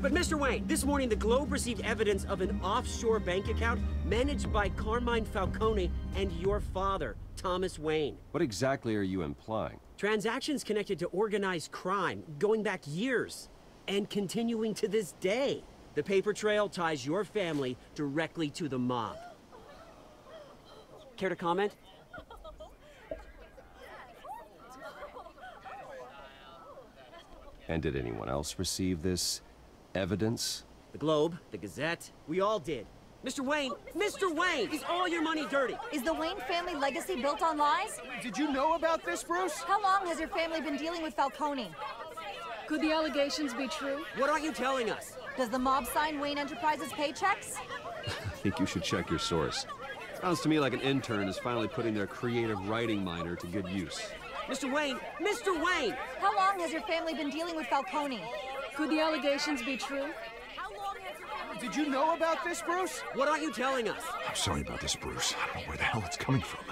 S: But Mr. Wayne, this morning the Globe received evidence of an offshore bank account managed by Carmine Falcone and your father, Thomas Wayne.
J: What exactly are you implying?
S: Transactions connected to organized crime, going back years, and continuing to this day. The paper trail ties your family directly to the mob. Care to comment?
J: And did anyone else receive this evidence?
S: The Globe, the Gazette, we all did. Mr. Wayne, is all your money dirty?
T: Is the Wayne family legacy built on lies?
C: Did you know about this, Bruce?
T: How long has your family been dealing with Falcone?
G: Could the allegations be true?
S: What aren't you telling us?
T: Does the mob sign Wayne Enterprises paychecks?
J: I think you should check your source. Sounds to me like an intern is finally putting their creative writing minor to good use.
S: Mr. Wayne!
T: How long has your family been dealing with Falcone?
G: Could the allegations be true?
C: Did you know about this, Bruce?
S: What aren't you telling us?
I: I'm sorry about this, Bruce. I don't know where the hell it's coming from.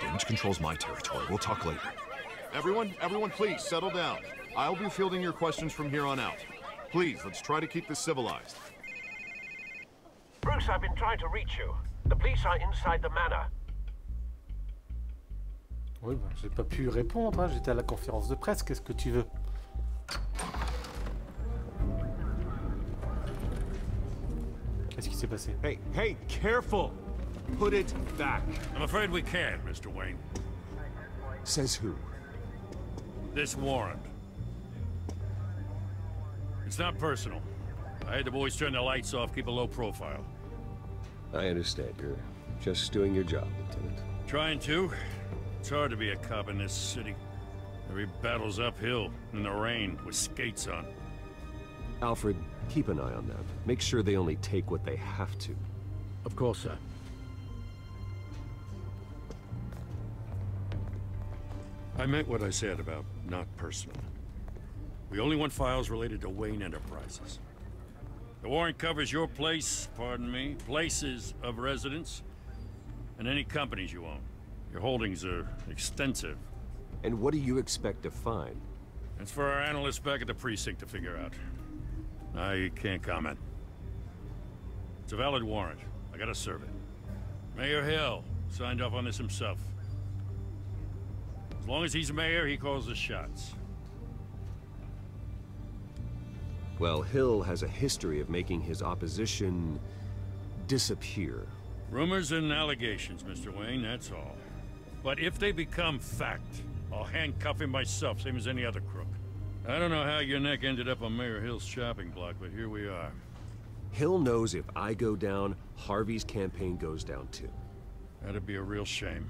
I: Damage control's my territory. We'll talk later. Everyone, please, settle down. I'll be fielding your questions from here on out. Please, let's try to keep this civilized.
F: Bruce, I've been trying to reach you. The police are inside the manor.
A: Oui, bah, j'ai pas pu répondre, hein. J'étais à la conférence de presse, qu'est-ce que tu veux? Qu'est-ce qui s'est passé?
I: Hey, careful! Put it back.
B: I'm afraid we can't, Mr. Wayne.
I: Says who?
B: This warrant. It's not personal. I had the boys turn the lights off, keep a low profile.
J: I understand. You're just doing your job, Lieutenant.
B: Trying to. It's hard to be a cop in this city. Every battle's uphill, in the rain, with skates on.
J: Alfred, keep an eye on them. Make sure they only take what they have to.
F: Of course, sir.
B: I meant what I said about not personal. We only want files related to Wayne Enterprises. The warrant covers your place, pardon me, places of residence, and any companies you own. Your holdings are extensive.
J: And what do you expect to find?
B: It's for our analysts back at the precinct to figure out. I can't comment. It's a valid warrant. I gotta serve it. Mayor Hill signed off on this himself. As long as he's mayor, he calls the shots.
J: Well, Hill has a history of making his opposition disappear.
B: Rumors and allegations, Mr. Wayne, that's all. But if they become fact, I'll handcuff him myself, same as any other crook. I don't know how your neck ended up on Mayor Hill's shopping block, but here we are.
J: Hill knows if I go down, Harvey's campaign goes down too.
B: That'd be a real shame.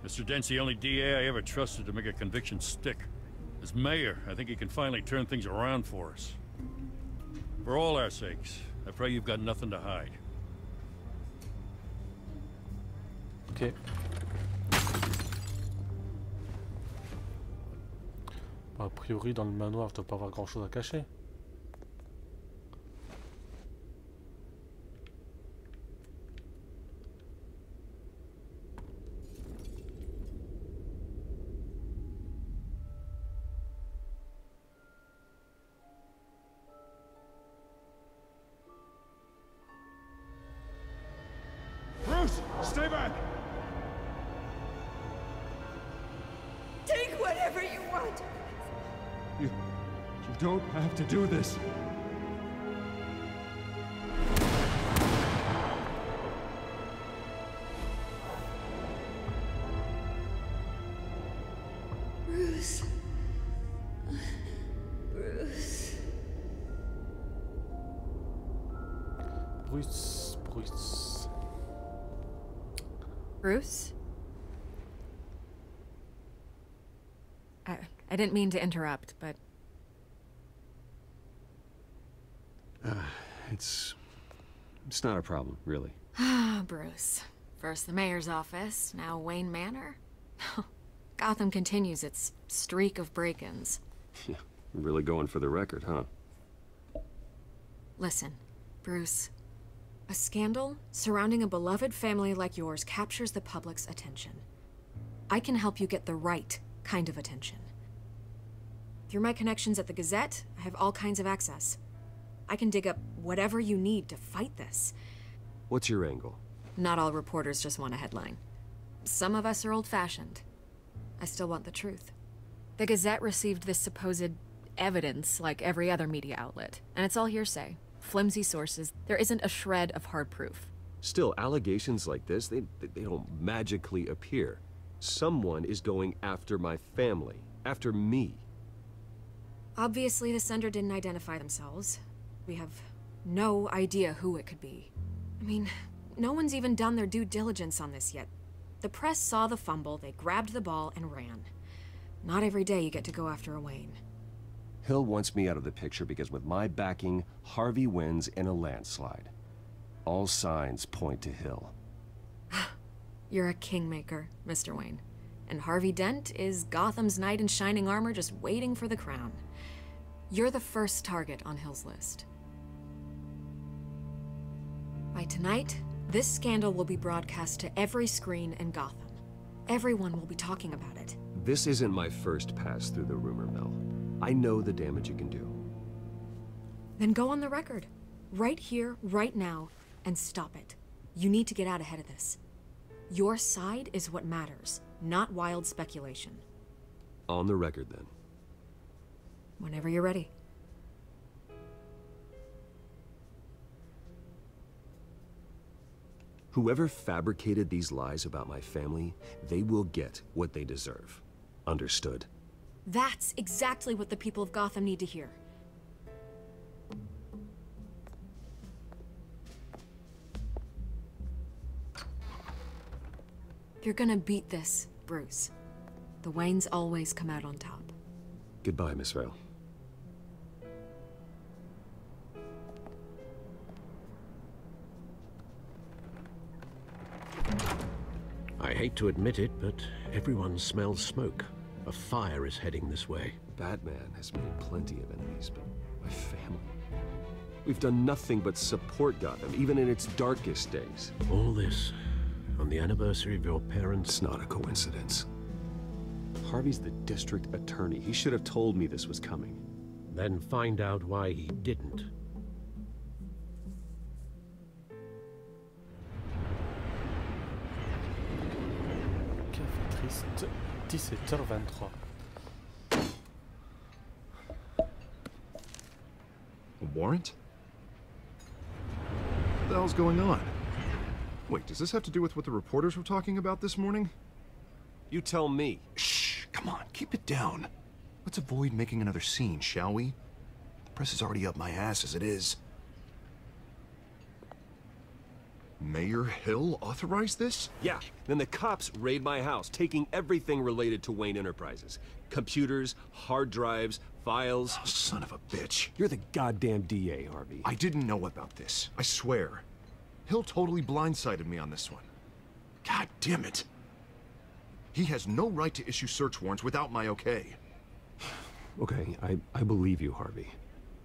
B: Mr. Dent's the only DA I ever trusted to make a conviction stick. As mayor, I think he can finally turn things around for us. For all our sakes, I pray you've got nothing to hide.
A: Ok. Bah, a priori, dans le manoir, je dois pas avoir grand chose à cacher.
L: whatever you want.
U: You don't have to do this.
L: Bruce. Bruce.
A: Bruce.
M: Bruce? I didn't mean to interrupt, but...
J: It's not a problem, really.
M: Ah, Bruce. First the mayor's office, now Wayne Manor. Gotham continues its streak of break-ins.
J: Yeah, really going for the record, huh?
M: Listen, Bruce. A scandal surrounding a beloved family like yours captures the public's attention. I can help you get the right kind of attention. Through my connections at the Gazette, I have all kinds of access. I can dig up whatever you need to fight this.
J: What's your angle?
M: Not all reporters just want a headline. Some of us are old-fashioned. I still want the truth. The Gazette received this supposed evidence like every other media outlet, and it's all hearsay. Flimsy sources. There isn't a shred of hard proof.
J: Still, allegations like this, they don't magically appear. Someone is going after my family, after me.
M: Obviously, the sender didn't identify themselves. We have no idea who it could be. I mean, no one's even done their due diligence on this yet. The press saw the fumble, they grabbed the ball and ran. Not every day you get to go after a Wayne.
J: Hill wants me out of the picture because with my backing, Harvey wins in a landslide. All signs point to Hill.
M: You're a kingmaker, Mr. Wayne. And Harvey Dent is Gotham's knight in shining armor just waiting for the crown. You're the first target on Hill's list. By tonight, this scandal will be broadcast to every screen in Gotham. Everyone will be talking about it.
J: This isn't my first pass through the rumor mill. I know the damage it can do.
M: Then go on the record. Right here, right now, and stop it. You need to get out ahead of this. Your side is what matters, not wild speculation.
J: On the record, then.
M: Whenever you're ready.
J: Whoever fabricated these lies about my family, they will get what they deserve. Understood?
M: That's exactly what the people of Gotham need to hear. You're gonna beat this, Bruce. The Waynes always come out on top.
J: Goodbye, Miss Vale.
F: I hate to admit it, but everyone smells smoke. A fire is heading this way.
J: Batman has made plenty of enemies, but my family... We've done nothing but support Gotham, even in its darkest days.
F: All this on the anniversary of your parents'...
J: It's not a coincidence. Harvey's the district attorney. He should have told me this was coming.
F: Then find out why he didn't.
A: Café triste, 17h23.
I: A warrant? What the hell's going on? Wait, does this have to do with what the reporters were talking about this morning?
J: You tell me.
I: Shh, come on, keep it down. Let's avoid making another scene, shall we? The press is already up my ass as it is. Mayor Hill authorized this?
J: Yeah, then the cops raid my house, taking everything related to Wayne Enterprises. Computers, hard drives, files.
I: Oh, son of a bitch.
J: You're the goddamn DA, Harvey.
I: I didn't know about this, I swear. Hill totally blindsided me on this one. God damn it. He has no right to issue search warrants without my okay.
J: Okay, I believe you, Harvey.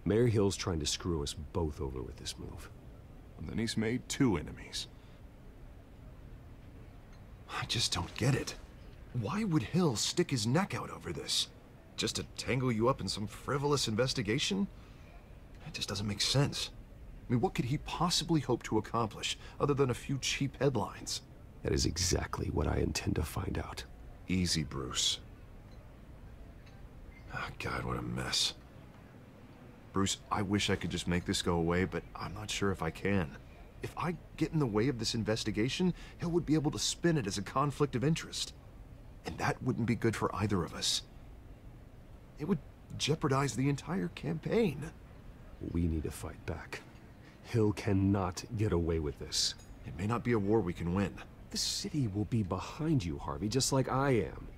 J: Mayor Hill's trying to screw us both over with this move.
I: And then he's made 2 enemies. I just don't get it. Why would Hill stick his neck out over this? Just to tangle you up in some frivolous investigation? It just doesn't make sense. I mean, what could he possibly hope to accomplish other than a few cheap headlines?
J: That is exactly what I intend to find out.
I: Easy, Bruce. Oh, God, what a mess. Bruce, I wish I could just make this go away, but I'm not sure if I can. If I get in the way of this investigation, Hill would be able to spin it as a conflict of interest. And that wouldn't be good for either of us. It would jeopardize the entire campaign.
J: We need to fight back. Hill cannot get away with this.
I: It may not be a war we can win.
J: The city will be behind you, Harvey, just like I am.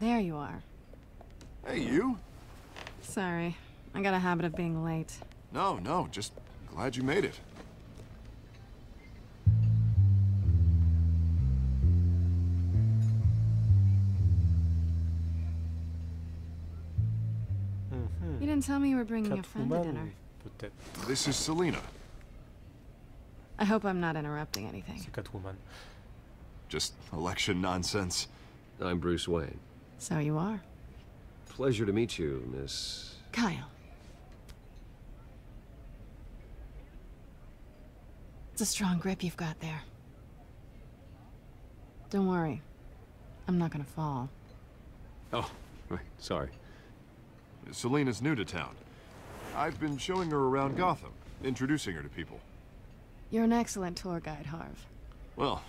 G: There you are.
I: Hey, you?
G: Sorry. I got a habit of being late.
I: No, just glad you made it.
G: You didn't tell me you were bringing a friend to dinner.
I: This is Selina.
G: I hope I'm not interrupting anything.
A: C'est Catwoman.
I: Just election nonsense.
J: I'm Bruce Wayne.
G: So you are.
J: Pleasure to meet you, Miss...
G: Kyle. It's a strong grip you've got there. Don't worry. I'm not gonna fall.
J: Oh, right, sorry.
I: Selina's new to town. I've been showing her around Gotham, introducing her to people.
G: You're an excellent tour guide, Harv.
I: Well,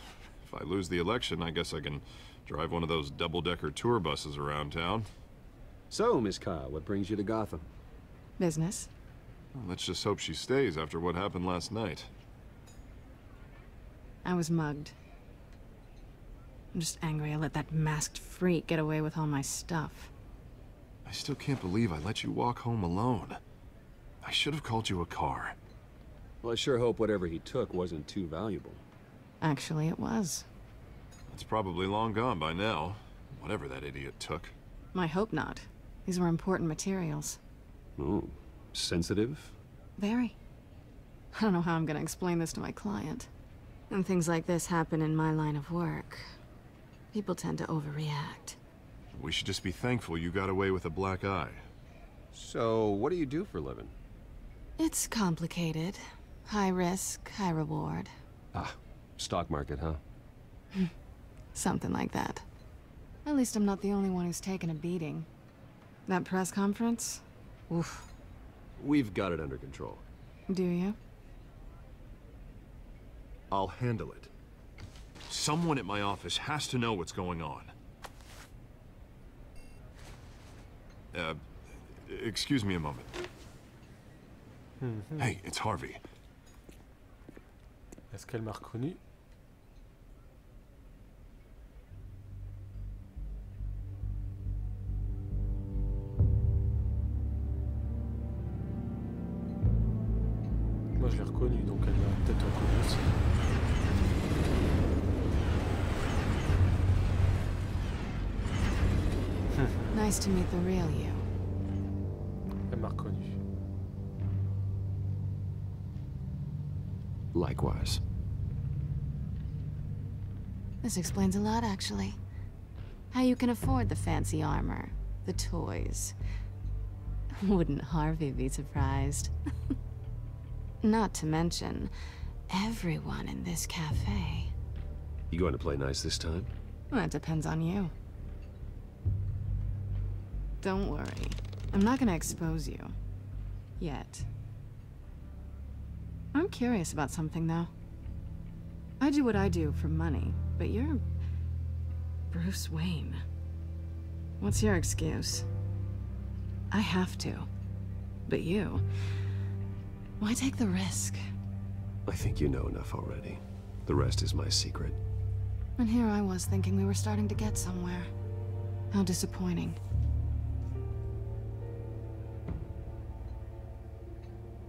I: if I lose the election, I guess I can drive one of those double-decker tour buses around town.
J: So, Miss Kyle, what brings you to Gotham?
G: Business.
I: Well, let's just hope she stays after what happened last night.
G: I was mugged. I'm just angry I let that masked freak get away with all my stuff.
I: I still can't believe I let you walk home alone. I should have called you a car.
J: Well, I sure hope whatever he took wasn't too valuable.
G: Actually, it was.
I: It's probably long gone by now, whatever that idiot took.
G: I hope not. These were important materials.
J: Ooh, sensitive?
G: Very. I don't know how I'm gonna explain this to my client. When things like this happen in my line of work, people tend to overreact.
I: We should just be thankful you got away with a black eye.
J: So, what do you do for a living?
G: It's complicated. High risk, high reward.
J: Ah, stock market, huh?
G: Something like that. At least I'm not the only one who's taken a beating. That press conference? Oof.
J: We've got it under control.
G: Do you?
I: I'll handle it. Someone at my office has to know what's going on. Excuse me a moment. Hey, it's Harvey.
A: Est-ce qu'elle m'a reconnu? Moi je l'ai reconnue, donc elle m'a peut-être reconnu aussi.
G: Nice to meet the real you.
A: Elle m'a reconnu.
J: Likewise.
G: This explains a lot, actually. How you can afford the fancy armor, the toys. Wouldn't Harvey be surprised? Not to mention, everyone in this cafe.
J: You going to play nice this time?
G: Well, that depends on you. Don't worry. I'm not gonna expose you. Yet. I'm curious about something, though. I do what I do for money, but you're... Bruce Wayne. What's your excuse? I have to. But you... Why take the risk?
J: I think you know enough already. The rest is my secret.
G: And here I was thinking we were starting to get somewhere. How disappointing.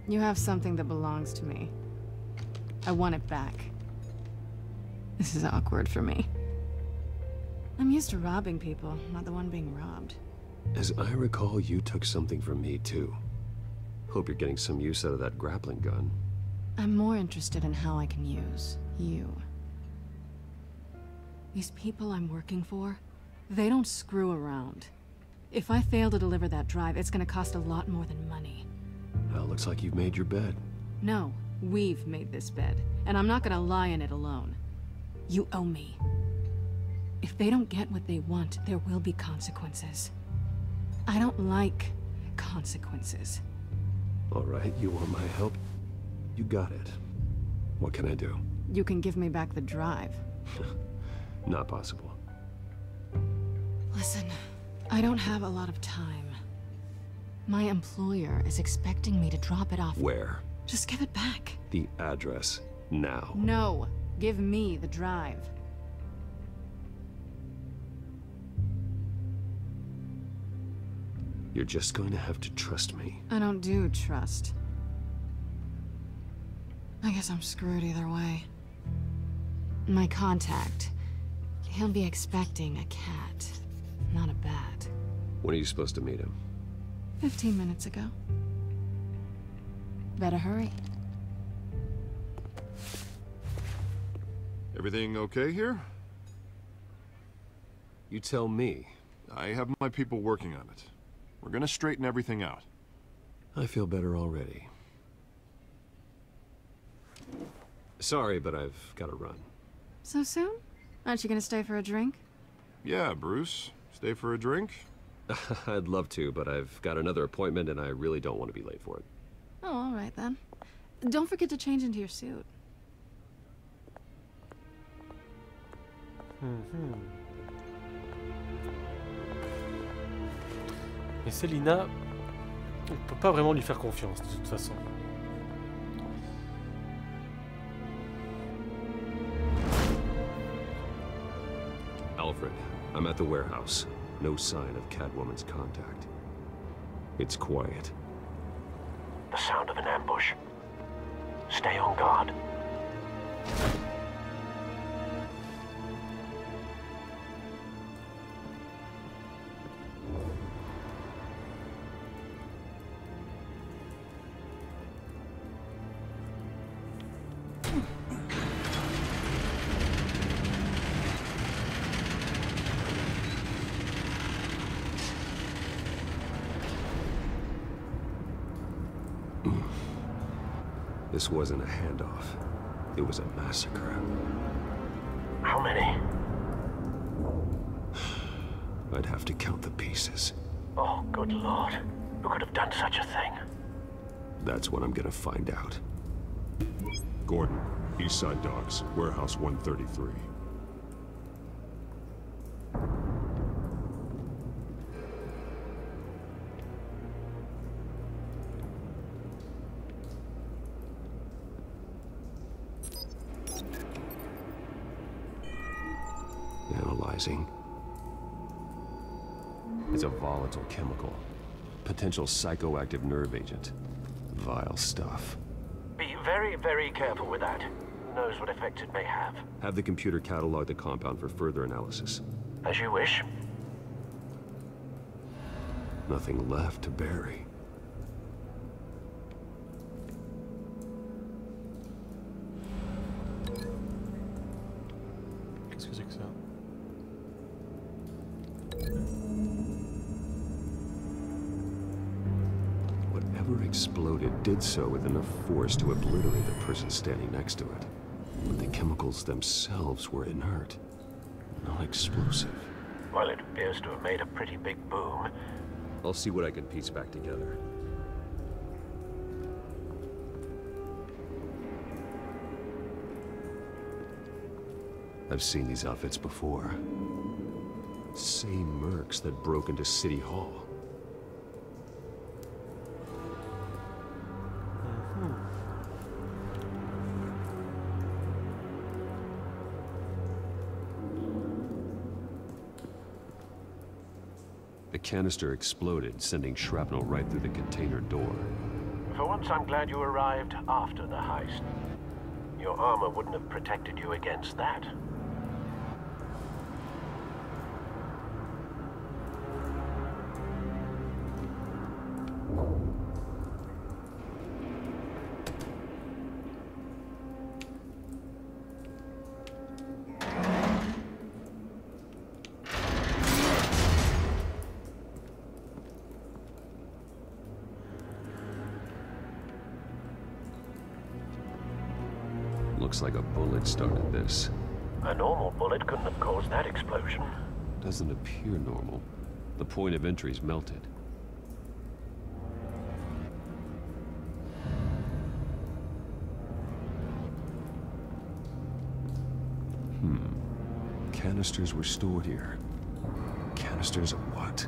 G: You have something that belongs to me. I want it back. This is awkward for me. I'm used to robbing people, not the one being robbed.
J: As I recall, you took something from me, too. Hope you're getting some use out of that grappling gun.
G: I'm more interested in how I can use you. These people I'm working for, they don't screw around. If I fail to deliver that drive, it's gonna cost a lot more than money.
J: Well, looks like you've made your bed.
G: No, we've made this bed, and I'm not gonna lie in it alone. You owe me. If they don't get what they want, there will be consequences. I don't like consequences.
J: All right, you want my help? You got it. What can I do?
G: You can give me back the drive.
J: Not possible.
G: Listen, I don't have a lot of time. My employer is expecting me to drop it off.
J: Where?
G: Just give it back.
J: The address, now.
G: No, give me the drive.
J: You're just going to have to trust me.
G: I don't do trust. I guess I'm screwed either way. My contact, he'll be expecting a cat, not a bat.
J: When are you supposed to meet him?
G: 15 minutes ago. Better hurry.
I: Everything okay here?
J: You tell me.
I: I have my people working on it. We're gonna straighten everything out.
J: I feel better already. Sorry, but I've got to run.
G: So soon? Aren't you gonna stay for a drink?
I: Yeah, Bruce. Stay for a drink?
J: I'd love to, but I've got another appointment and I really don't want to be late for it.
G: Oh, all right then. Don't forget to change into your suit.
A: Mais Selina, on peut pas vraiment lui faire confiance de toute façon.
J: Alfred, I'm at the warehouse. No sign of Catwoman's contact. It's quiet.
F: The sound of an ambush. Stay on guard.
J: This wasn't a handoff. It was a massacre.
F: How many?
J: I'd have to count the pieces.
F: Oh, good lord. Who could have done such a thing?
J: That's what I'm gonna find out.
H: Gordon, East Side Docks, Warehouse 133.
J: Analyzing. It's a volatile chemical. Potential psychoactive nerve agent. Vile stuff.
F: Be very, very careful with that. Who knows what effects it may have.
J: Have the computer catalog the compound for further analysis.
F: As you wish.
J: Nothing left to bury.
A: Qu'est-ce que c'est que ça?
J: Whatever exploded did so with enough force to obliterate the person standing next to it. But the chemicals themselves were inert, not explosive.
F: Well, it appears to have made a pretty big boom.
J: I'll see what I can piece back together. I've seen these outfits before. Same mercs that broke into City Hall. The canister exploded, sending shrapnel right through the container door.
F: For once, I'm glad you arrived after the heist. Your armor wouldn't have protected you against that.
J: Looks like a bullet started this.
F: A normal bullet couldn't have caused that explosion.
J: Doesn't appear normal. The point of entry's melted.
R: canisters were stored here. Canisters of what?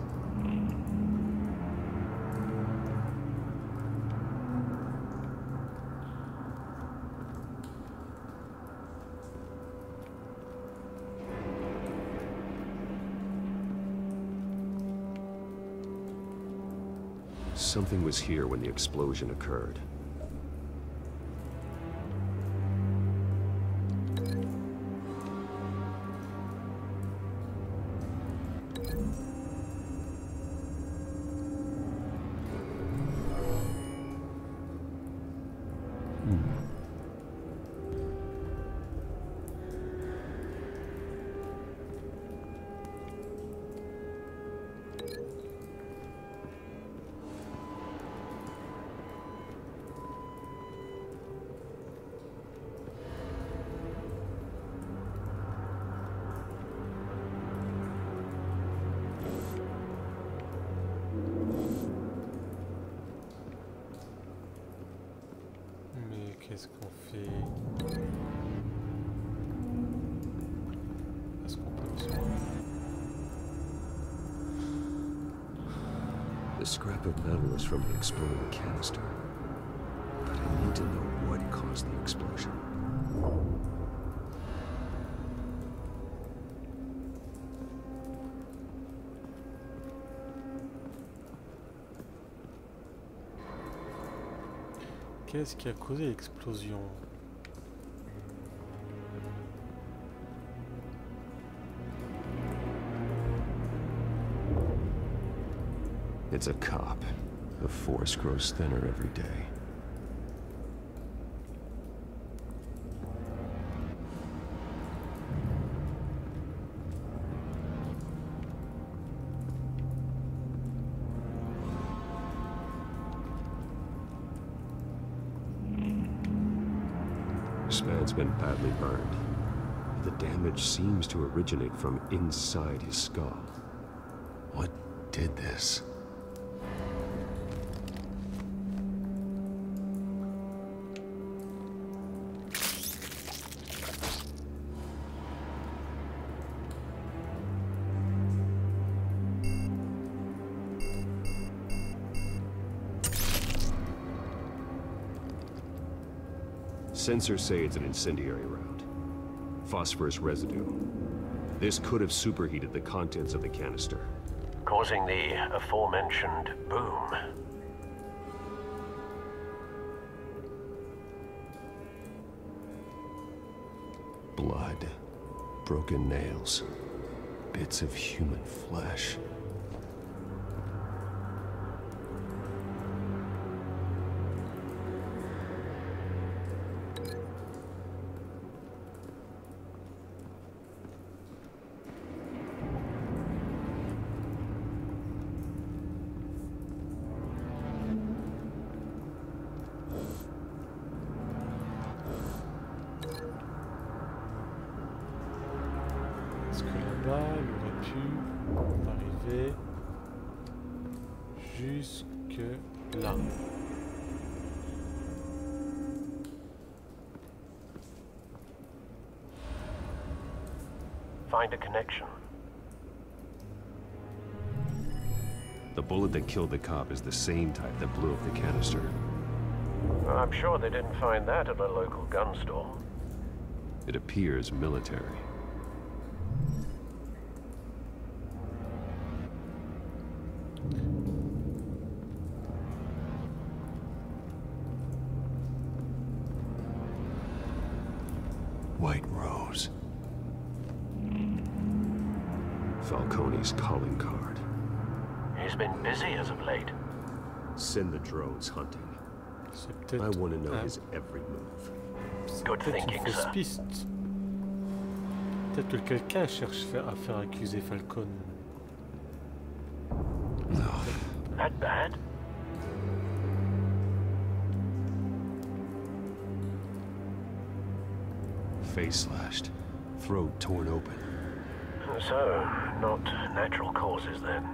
J: Something was here when the explosion occurred.
A: Qu'est-ce qu'on fait? Est-ce qu'on peut le soigner?
J: The scrap of metal is from the exploding canister. But I need to know what caused the explosion.
A: Qu'est-ce qui a causé l'explosion?
R: It's a cop. The force grows thinner every day.
J: This man's been badly burned. The damage seems to originate from inside his skull.
R: What did this?
J: Sensors say it's an incendiary round. Phosphorus residue. This could have superheated the contents of the canister,
F: causing the aforementioned boom.
R: Blood, broken nails, bits of human flesh.
A: Est-ce que là-bas, il aurait pu arriver jusque là?
F: Find a connection.
J: The bullet that killed the cop is the same type that blew up the canister.
F: I'm sure they didn't find that at a local gun store.
J: It appears military.
R: White Rose.
J: Falcone's calling card.
F: He's been busy as of late.
J: Send the drones hunting. I want to know his every move.
F: Good thinking, sir.
A: Peut-être que quelqu'un cherche à faire accuser Falcone.
F: That bad?
J: Face slashed, throat torn open.
F: So, not natural causes then.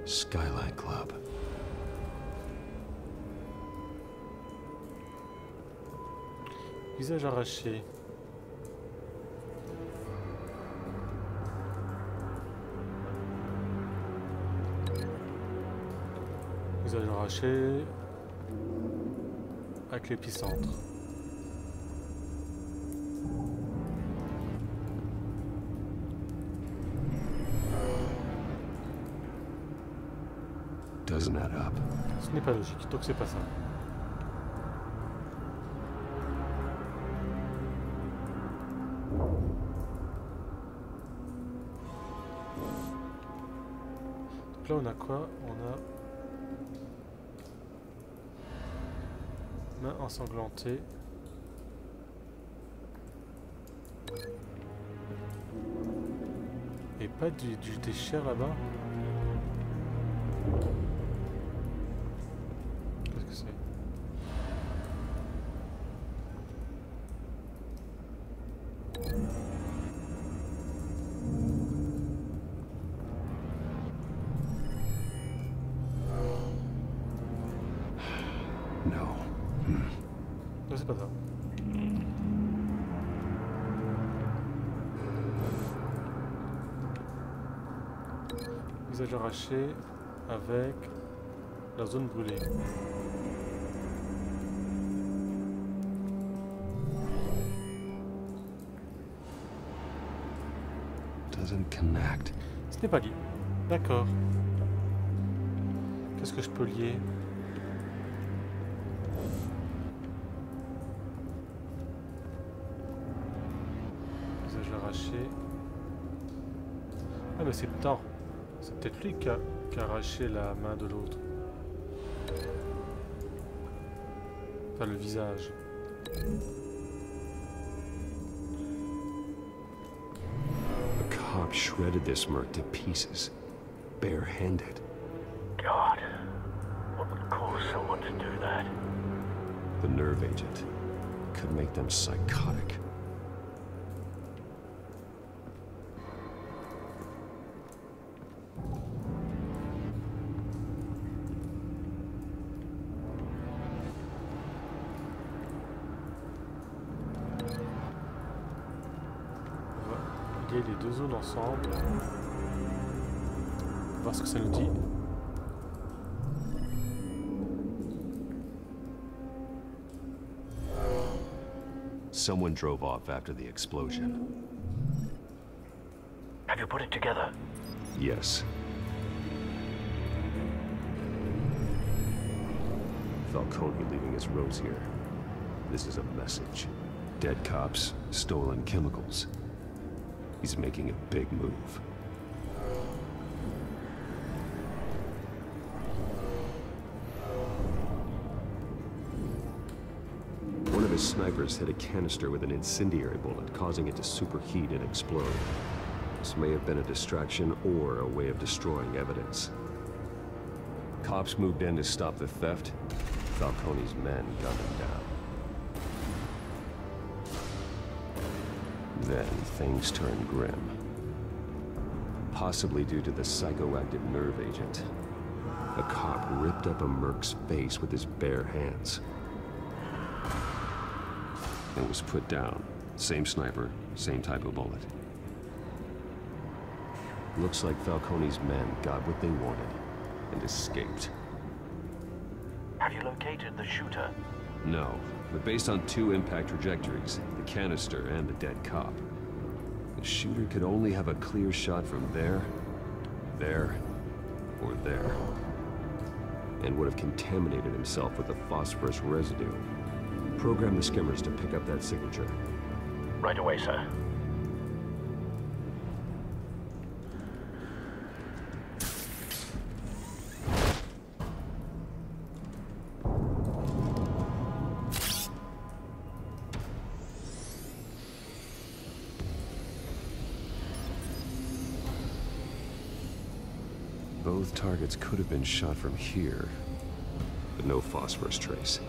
R: Skylight Club.
A: Visage arraché. Visage arraché avec l'épicentre.
R: Doesn't add up.
A: Ce n'est pas logique, donc c'est pas ça. Donc là on a quoi? On a main ensanglantée. Et pas du déchir là-bas. Qu'est-ce que c'est?
R: No.
A: Non, c'est pas ça. Visage arraché avec la zone brûlée.
R: Doesn't connect.
A: Ce n'est pas lié. D'accord. Qu'est-ce que je peux lier? Visage arraché. Ah mais c'est putain. C'est peut-être lui qui a arraché la main de l'autre. Enfin le visage.
R: A cop shredded this merc to pieces, bare-handed.
D: God, what would cause someone to do that?
R: The nerve agent could make them psychotic.
A: Les deux zones ensemble. Voir ce que ça nous dit.
R: Someone drove off after the explosion.
D: Have you put it together?
R: Yes. Falcone leaving his rose here. This is a message. Dead cops, stolen chemicals. He's making a big move. One of his snipers hit a canister with an incendiary bullet, causing it to superheat and explode. This may have been a distraction or a way of destroying evidence. Cops moved in to stop the theft. Falcone's men gunned him down. Then things turned grim. Possibly due to the psychoactive nerve agent. A cop ripped up a merc's face with his bare hands. It was put down. Same sniper, same type of bullet. Looks like Falcone's men got what they wanted and escaped.
D: Have you located the shooter?
R: No, but based on two impact trajectories, the canister and the dead cop, the shooter could only have a clear shot from there, or there, and would have contaminated himself with the phosphorus residue. Program the skimmers to pick up that signature.
D: Right away, sir.
R: Both targets could have been shot from here, but no phosphorus trace.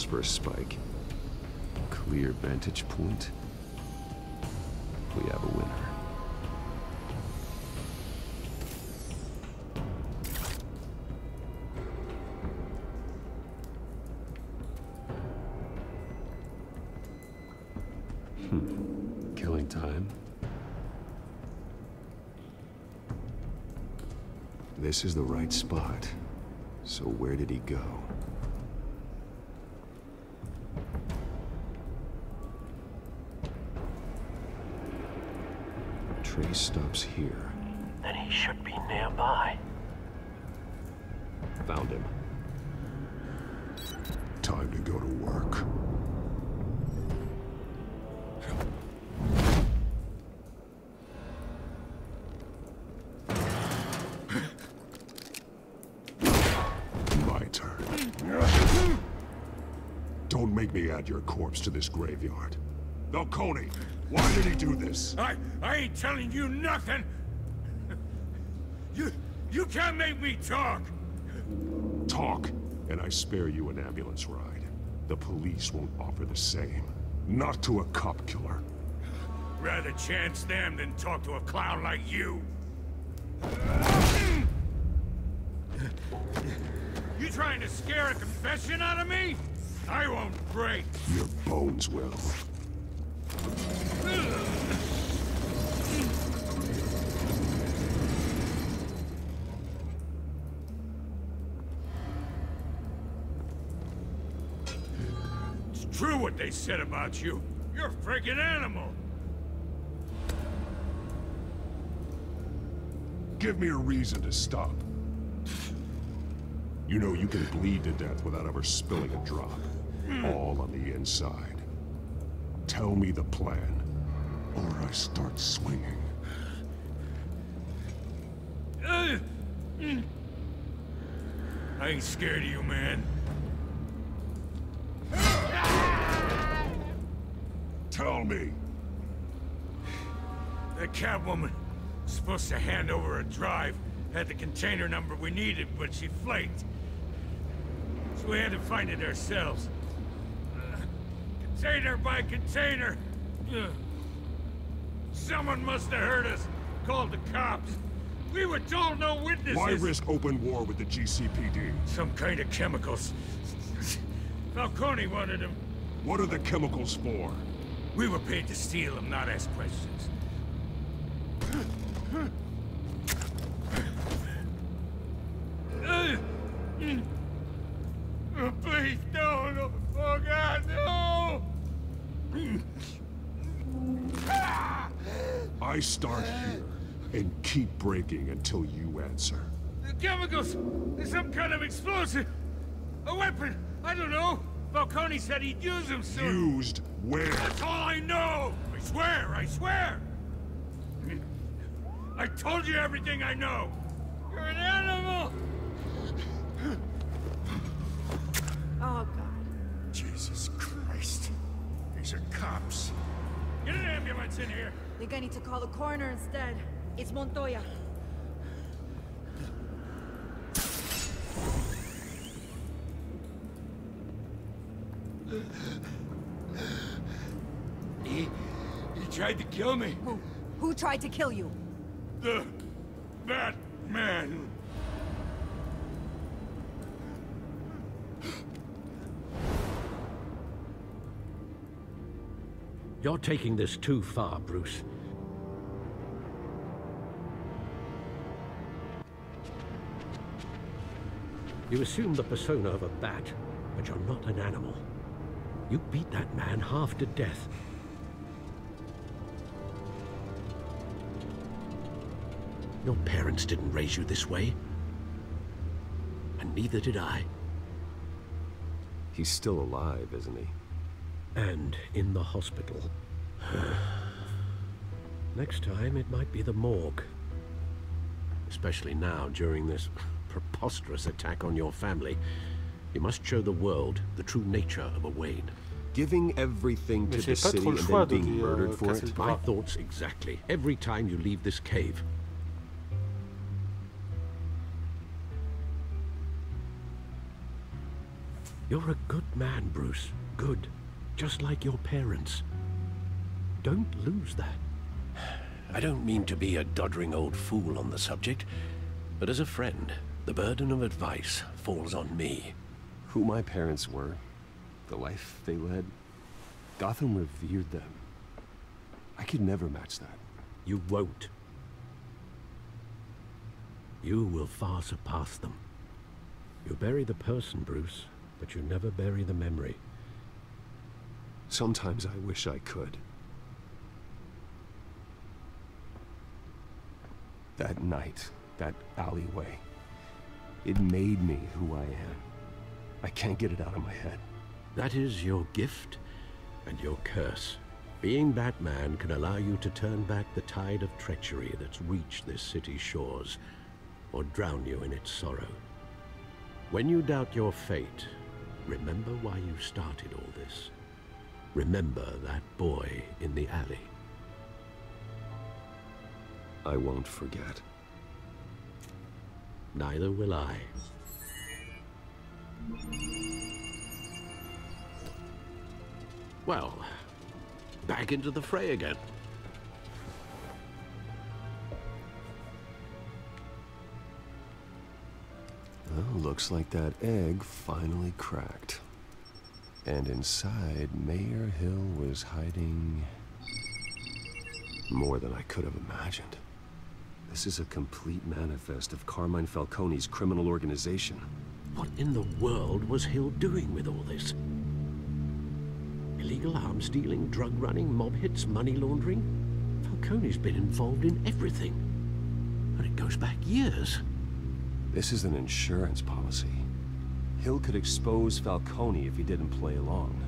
R: phosphorus spike. Clear vantage point. We have a winner. Killing time. This is the right spot. So where did he go? Trace stops here.
D: Then he should be nearby.
R: Found him.
H: Time to go to work. My turn. Don't make me add your corpse to this graveyard. Falcone, why did he do this?
N: I ain't telling you nothing! You can't make me talk!
H: Talk, and I spare you an ambulance ride. The police won't offer the same. Not to a cop killer.
N: Rather chance them than talk to a clown like you. You trying to scare a confession out of me? I won't break.
H: Your bones will.
N: It's true what they said about you. You're a freaking animal.
H: Give me a reason to stop. You know you can bleed to death without ever spilling a drop. All on the inside. Tell me the plan, or I start swinging.
N: I ain't scared of you, man.
H: Tell me!
N: The Catwoman was supposed to hand over a drive, had the container number we needed, but she flaked. So we had to find it ourselves. Container by container. Someone must have heard us, called the cops. We were told no witnesses.
H: Why risk open war with the GCPD?
N: Some kind of chemicals. Falcone wanted them.
H: What are the chemicals for?
N: We were paid to steal them, not ask questions. Oh, please, no. Oh, God, no!
H: I start here and keep breaking until you answer.
N: The chemicals! There's some kind of explosive! A weapon! I don't know! Falcone said he'd use them soon!
H: Used where?
N: That's all I know! I swear! I told you everything I know! You're an animal!
L: Oh, God.
N: Jesus Christ. These are cops. Get an ambulance in here!
T: I think I need to call the coroner instead. It's Montoya.
N: He tried to kill me.
T: Who tried to kill you?
N: The Batman.
F: You're taking this too far, Bruce. You assume the persona of a bat, but you're not an animal. You beat that man half to death. Your parents didn't raise you this way. And neither did I.
R: He's still alive, isn't he?
F: And in the hospital. Next time, it might be the morgue. Especially now, during this preposterous attack on your family. You must show the world the true nature of a Wayne.
R: Giving everything to the city and then being murdered for it?
F: My thoughts exactly. Every time you leave this cave. You're a good man, Bruce. Good. Just like your parents. Don't lose that. I don't mean to be a doddering old fool on the subject, but as a friend, the burden of advice falls on me.
J: Who my parents were, the life they led, Gotham revered them. I could never match that.
F: You won't. You will far surpass them. You bury the person, Bruce, but you never bury the memory.
J: Sometimes I wish I could. That night, that alleyway, it made me who I am. I can't get it out of my head.
F: That is your gift and your curse. Being Batman can allow you to turn back the tide of treachery that's reached this city's shores, or drown you in its sorrow. When you doubt your fate, remember why you started all this. Remember that boy in the alley.
J: I won't forget.
F: Neither will I. Well, back into the fray again.
J: Well, looks like that egg finally cracked. And inside, Mayor Hill was hiding more than I could have imagined. This is a complete manifest of Carmine Falcone's criminal organization.
F: What in the world was Hill doing with all this? Illegal arms dealing, drug running, mob hits, money laundering? Falcone's been involved in everything. And it goes back years.
J: This is an insurance policy. Hill could expose Falcone if he didn't play along.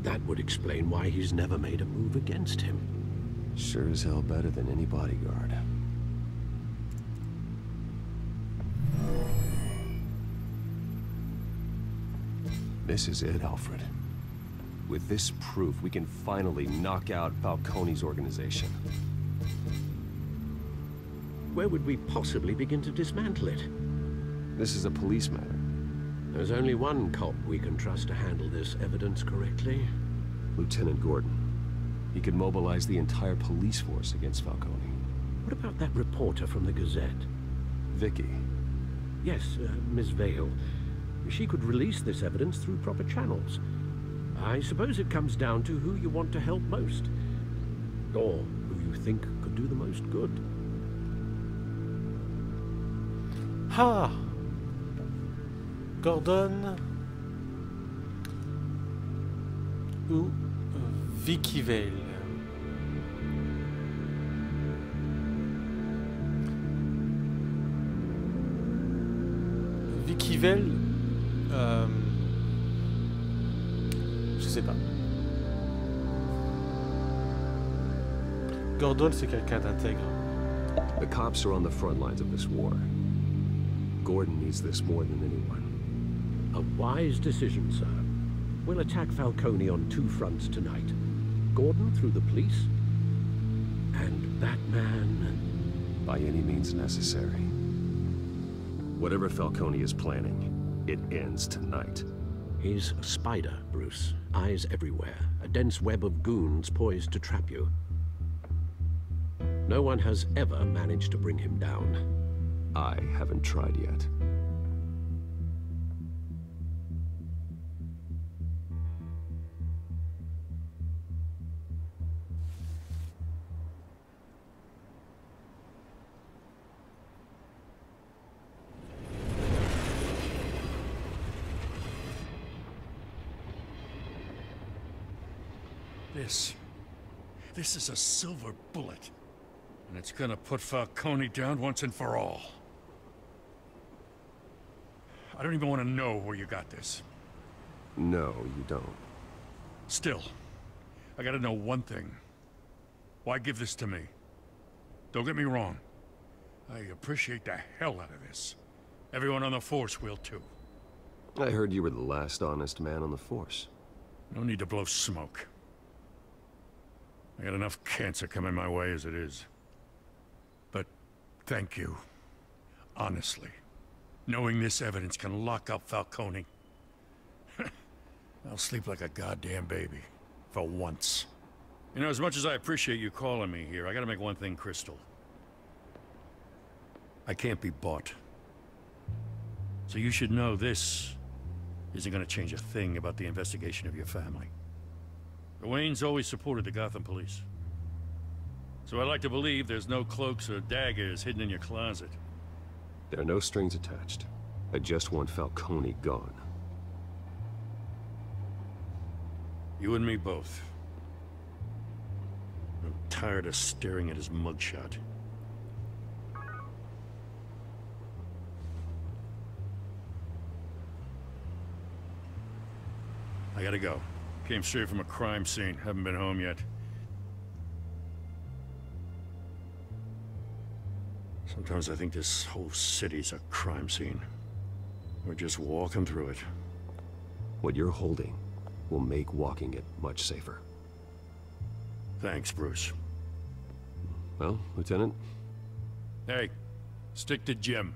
F: That would explain why he's never made a move against him.
J: Sure as hell better than any bodyguard. This is it, Alfred. With this proof, we can finally knock out Falcone's organization.
F: Where would we possibly begin to dismantle it?
J: This is a police matter.
F: There's only one cop we can trust to handle this evidence correctly.
J: Lieutenant Gordon. He could mobilize the entire police force against Falcone.
F: What about that reporter from the Gazette?
J: Vicky.
F: Yes, Miss Vale. She could release this evidence through proper channels. I suppose it comes down to who you want to help most. Or who you think could do the most good.
A: Ha! Gordon ou Vicky Vale. Vicky Vale, je sais pas. Gordon, c'est quelqu'un d'intègre.
J: The cops are on the front lines of this war. Gordon needs this more than anyone.
F: A wise decision, sir. We'll attack Falcone on two fronts tonight. Gordon through the police, and Batman...
J: by any means necessary. Whatever Falcone is planning, it ends tonight.
F: He's a spider, Bruce. Eyes everywhere. A dense web of goons poised to trap you. No one has ever managed to bring him down.
J: I haven't tried yet.
B: This is a silver bullet. And it's gonna put Falcone down once and for all. I don't even want to know where you got this.
J: No, you don't.
B: Still, I gotta know one thing. Why give this to me? Don't get me wrong. I appreciate the hell out of this. Everyone on the Force will too.
J: I heard you were the last honest man on the Force.
B: No need to blow smoke. I got enough cancer coming my way as it is. But thank you. Honestly. Knowing this evidence can lock up Falcone. I'll sleep like a goddamn baby. For once. You know, as much as I appreciate you calling me here, I gotta make one thing crystal. I can't be bought. So you should know this isn't gonna change a thing about the investigation of your family. The Waynes always supported the Gotham police. So I like to believe there's no cloaks or daggers hidden in your closet.
R: There are no strings attached. I just want Falcone gone.
B: You and me both. I'm tired of staring at his mugshot. I gotta go. Came straight from a crime scene. Haven't been home yet. Sometimes I think this whole city's a crime scene. We're just walking through it.
R: What you're holding will make walking it much safer.
B: Thanks, Bruce.
R: Well, Lieutenant?
B: Hey, stick to Jim.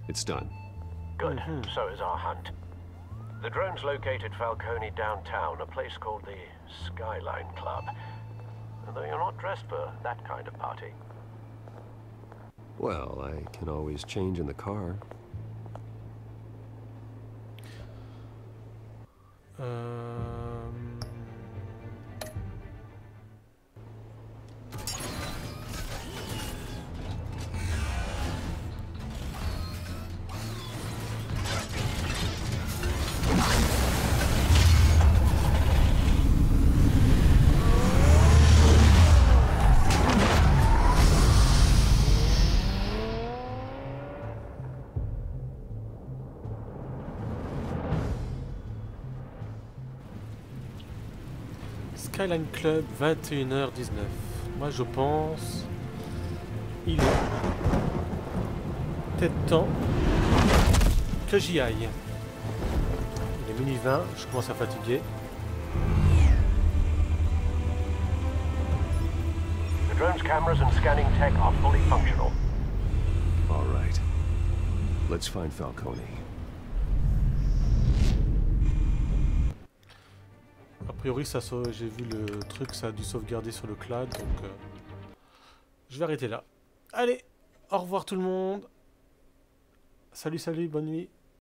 R: It's done.
F: Good. So is our hunt. The drone's located Falcone downtown, a place called the Skyline Club. Though you're not dressed for that kind of party.
R: Well, I can always change in the car.
A: Skyline Club, 21h19. Moi je pense... Il est peut-être temps que j'y aille. Il est minuit 20, je commence à fatiguer.
F: The drone's cameras and scanning tech are fully functional.
R: All right. Let's find Falcone.
A: A priori, j'ai vu le truc, ça a dû sauvegarder sur le cloud, donc je vais arrêter là. Allez, au revoir tout le monde. Salut, salut, bonne nuit.